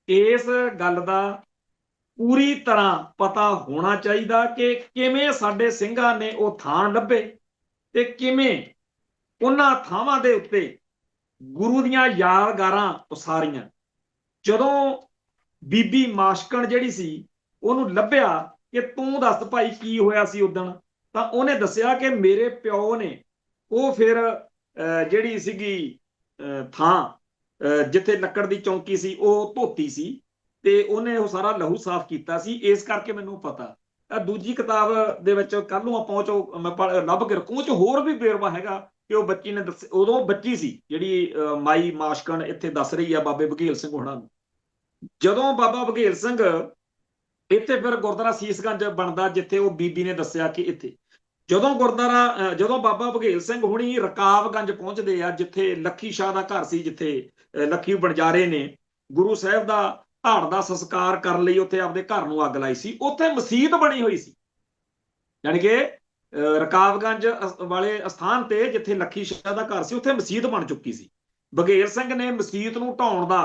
ਇਸ ਗੱਲ ਦਾ ਪੂਰੀ ਤਰ੍ਹਾਂ ਪਤਾ ਹੋਣਾ ਚਾਹੀਦਾ ਕਿ ਕਿਵੇਂ ਸਾਡੇ ਸਿੰਘਾਂ ਨੇ ਉਹ ਥਾਂ ਲੱਭੇ ਤੇ ਕਿਵੇਂ ਉਹਨਾਂ ਥਾਵਾਂ ਦੇ ਉੱਤੇ ਗੁਰੂ ਦੀਆਂ ਯਾਦਗਾਰਾਂ ਉਸਾਰੀਆਂ। ਜਦੋਂ ਬੀਬੀ ਮਾਸ਼ਕਣ ਜਿਹੜੀ ਸੀ ਉਹਨੂੰ ਲੱਭਿਆ ਕਿ ਤੂੰ ਦੱਸ ਭਾਈ ਕੀ ਹੋਇਆ ਸੀ ਉਦਣ, ਤਾਂ ਉਹਨੇ ਦੱਸਿਆ ਕਿ ਮੇਰੇ ਪਿਓ ਨੇ ਉਹ ਫਿਰ ਜਿਹੜੀ ਸੀਗੀ ਥਾਂ ਜਿੱਥੇ ਲੱਕੜ ਦੀ ਚੌਂਕੀ ਸੀ ਉਹ ਧੋਤੀ ਸੀ ਤੇ ਉਹਨੇ ਉਹ ਸਾਰਾ ਲਹੂ ਸਾਫ਼ ਕੀਤਾ ਸੀ, ਇਸ ਕਰਕੇ ਮੈਨੂੰ ਪਤਾ। ਦੂਜੀ ਕਿਤਾਬ ਦੇ ਵਿੱਚ ਕੱਲ ਨੂੰ ਆਪਾਂ ਉਹ ਚੋਂ ਮੈਂ ਲੱਭ ਕੇ ਰੱਖੂ, ਉਹ ਚ ਹੋਰ ਵੀ ਵੇਰਵਾ ਹੈਗਾ ਕਿ ਉਹ ਬੱਚੀ ਨੇ ਦੱਸ, ਉਦੋਂ ਬੱਚੀ ਸੀ ਜਿਹੜੀ ਮਾਈ ਮਾਸ਼ਕਣ ਇੱਥੇ ਦੱਸ ਰਹੀ ਆ ਬਾਬੇ ਬਘੇਲ ਸਿੰਘ ਹੋਣਾ ਨੂੰ। ਜਦੋਂ ਬਾਬਾ ਬਘੇਲ ਸਿੰਘ ਇੱਥੇ ਫਿਰ ਗੁਰਦੁਆਰਾ ਸੀਸਗੰਜ ਬਣਦਾ ਜਿੱਥੇ ਉਹ ਬੀਬੀ ਨੇ ਦੱਸਿਆ ਕਿ ਇੱਥੇ ਜਦੋਂ ਬਾਬਾ ਬਘੇਲ ਸਿੰਘ ਹੁਣੀ ਰਕਾਬਗੰਜ ਪਹੁੰਚਦੇ ਆ ਜਿੱਥੇ ਲੱਖੀ ਸ਼ਾਹ ਦਾ ਘਰ ਸੀ, ਜਿੱਥੇ ਲੱਖੀ ਬਣਜਾਰੇ ਨੇ ਗੁਰੂ ਸਾਹਿਬ ਦਾ ਧੜ ਦਾ ਸੰਸਕਾਰ ਕਰਨ ਲਈ ਉੱਥੇ ਆਪਦੇ ਘਰ ਨੂੰ ਅੱਗ ਲਾਈ ਸੀ, ਉੱਥੇ ਮਸੀਤ ਬਣੀ ਹੋਈ ਸੀ। ਯਾਨੀ ਕਿ ਰਕਾਬਗੰਜ ਵਾਲੇ ਅਸਥਾਨ ਤੇ ਜਿੱਥੇ ਲੱਖੀ ਸ਼ਾਹ ਦਾ ਘਰ ਸੀ ਉੱਥੇ ਮਸੀਤ ਬਣ ਚੁੱਕੀ ਸੀ। ਬਘੇਲ ਸਿੰਘ ਨੇ ਮਸਜਿਦ ਨੂੰ ਢਾਉਣ ਦਾ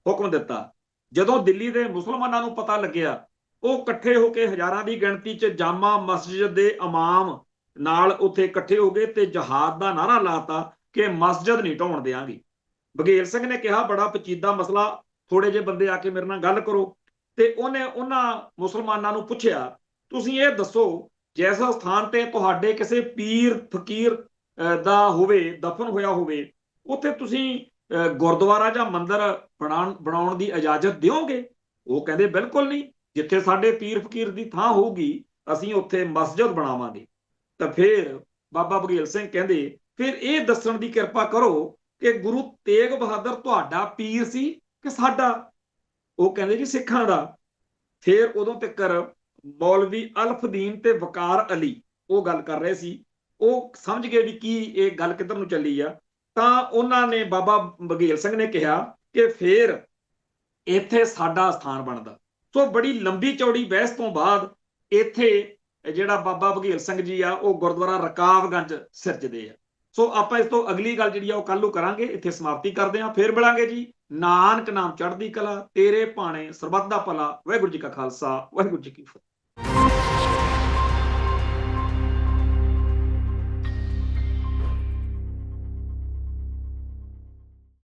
ਹੁਕਮ ਦਿੱਤਾ। ਜਦੋਂ ਦਿੱਲੀ ਦੇ ਮੁਸਲਮਾਨਾਂ ਨੂੰ ਪਤਾ ਲੱਗਿਆ, ਉਹ ਇਕੱਠੇ ਹੋ ਕੇ ਹਜ਼ਾਰਾਂ ਦੀ ਗਿਣਤੀ 'ਚ ਜਾਮਾ ਮਸਜਿਦ ਦੇ ਇਮਾਮ ਨਾਲ ਉੱਥੇ ਇਕੱਠੇ ਹੋ ਗਏ ਤੇ ਜਹਾਦ ਦਾ ਨਾਰਾ ਲਾਤਾ ਕਿ ਮਸਜਿਦ ਨਹੀਂ ਢਾਉਣ ਦੇਵਾਂਗੇ। ਬਘੇਲ ਸਿੰਘ ਨੇ ਕਿਹਾ, ਬੜਾ ਪੇਚੀਦਾ ਮਸਲਾ, ਥੋੜੇ ਜਿਹੇ ਬੰਦੇ ਆ ਕੇ ਮੇਰੇ ਨਾਲ ਗੱਲ ਕਰੋ। ਤੇ ਉਹਨੇ ਉਹਨਾਂ ਮੁਸਲਮਾਨਾਂ ਨੂੰ ਪੁੱਛਿਆ, ਤੁਸੀਂ ਇਹ ਦੱਸੋ, ਜਿਸ ਸਥਾਨ ਤੇ ਤੁਹਾਡੇ ਕਿਸੇ ਪੀਰ ਫਕੀਰ ਦਾ ਹੋਵੇ, ਦਫਨ ਹੋਇਆ ਹੋਵੇ, ਉੱਥੇ ਤੁਸੀਂ ਗੁਰਦੁਆਰਾ ਜਾਂ ਮੰਦਿਰ ਬਣਾਉਣ ਦੀ ਇਜਾਜ਼ਤ ਦਿਓਗੇ? ਉਹ ਕਹਿੰਦੇ ਬਿਲਕੁਲ ਨਹੀਂ, ਜਿੱਥੇ ਸਾਡੇ ਪੀਰ ਫਕੀਰ ਦੀ ਥਾਂ ਹੋਊਗੀ ਅਸੀਂ ਉੱਥੇ ਮਸਜਿਦ ਬਣਾਵਾਂਗੇ। ਤਾਂ ਫਿਰ ਬਾਬਾ ਬਘੇਲ ਸਿੰਘ ਕਹਿੰਦੇ, ਫਿਰ ਇਹ ਦੱਸਣ ਦੀ ਕਿਰਪਾ ਕਰੋ ਕਿ ਗੁਰੂ ਤੇਗ ਬਹਾਦਰ ਤੁਹਾਡਾ ਪੀਰ ਸੀ ਕਿ ਸਾਡਾ? ਉਹ ਕਹਿੰਦੇ ਜੀ ਸਿੱਖਾਂ ਦਾ। ਫਿਰ ਉਦੋਂ ਤੱਕ ਮੌਲਵੀ ਅਲਫਦੀਨ ਤੇ ਵਕਾਰ ਅਲੀ ਉਹ ਗੱਲ ਕਰ ਰਹੇ ਸੀ, ਉਹ ਸਮਝ ਗਏ ਵੀ ਕੀ ਇਹ ਗੱਲ ਕਿੱਧਰ ਨੂੰ ਚੱਲੀ ਆ। ਤਾਂ ਉਹਨਾਂ ਨੇ, ਬਾਬਾ ਬਘੇਲ ਸਿੰਘ ਨੇ ਕਿਹਾ ਕਿ ਫਿਰ ਇੱਥੇ ਸਾਡਾ ਸਥਾਨ ਬਣਦਾ। ਸੋ ਬੜੀ ਲੰਬੀ ਚੌੜੀ ਬਹਿਸ ਤੋਂ ਬਾਅਦ ਇੱਥੇ ਜਿਹੜਾ ਬਾਬਾ ਬਘੇਲ ਸਿੰਘ ਜੀ ਆ ਉਹ ਗੁਰਦੁਆਰਾ ਰਕਾਬਗੰਜ ਸਿਰਜਦੇ ਆ। ਸੋ ਆਪਾਂ ਇਸ ਤੋਂ ਅਗਲੀ ਗੱਲ ਜਿਹੜੀ ਆ ਉਹ ਕੱਲ ਨੂੰ ਕਰਾਂਗੇ। ਇੱਥੇ ਸਮਾਪਤੀ ਕਰਦੇ ਹਾਂ, ਫਿਰ ਮਿਲਾਂਗੇ ਜੀ। ਨਾਨਕ ਨਾਮ ਚੜ੍ਹਦੀ ਕਲਾ, ਤੇਰੇ ਭਾਣੇ ਸਰਬੱਤ ਦਾ ਭਲਾ। ਵਾਹਿਗੁਰੂ ਜੀ ਕਾ ਖਾਲਸਾ, ਵਾਹਿਗੁਰੂ ਜੀ ਕੀ ਫਤਿਹ।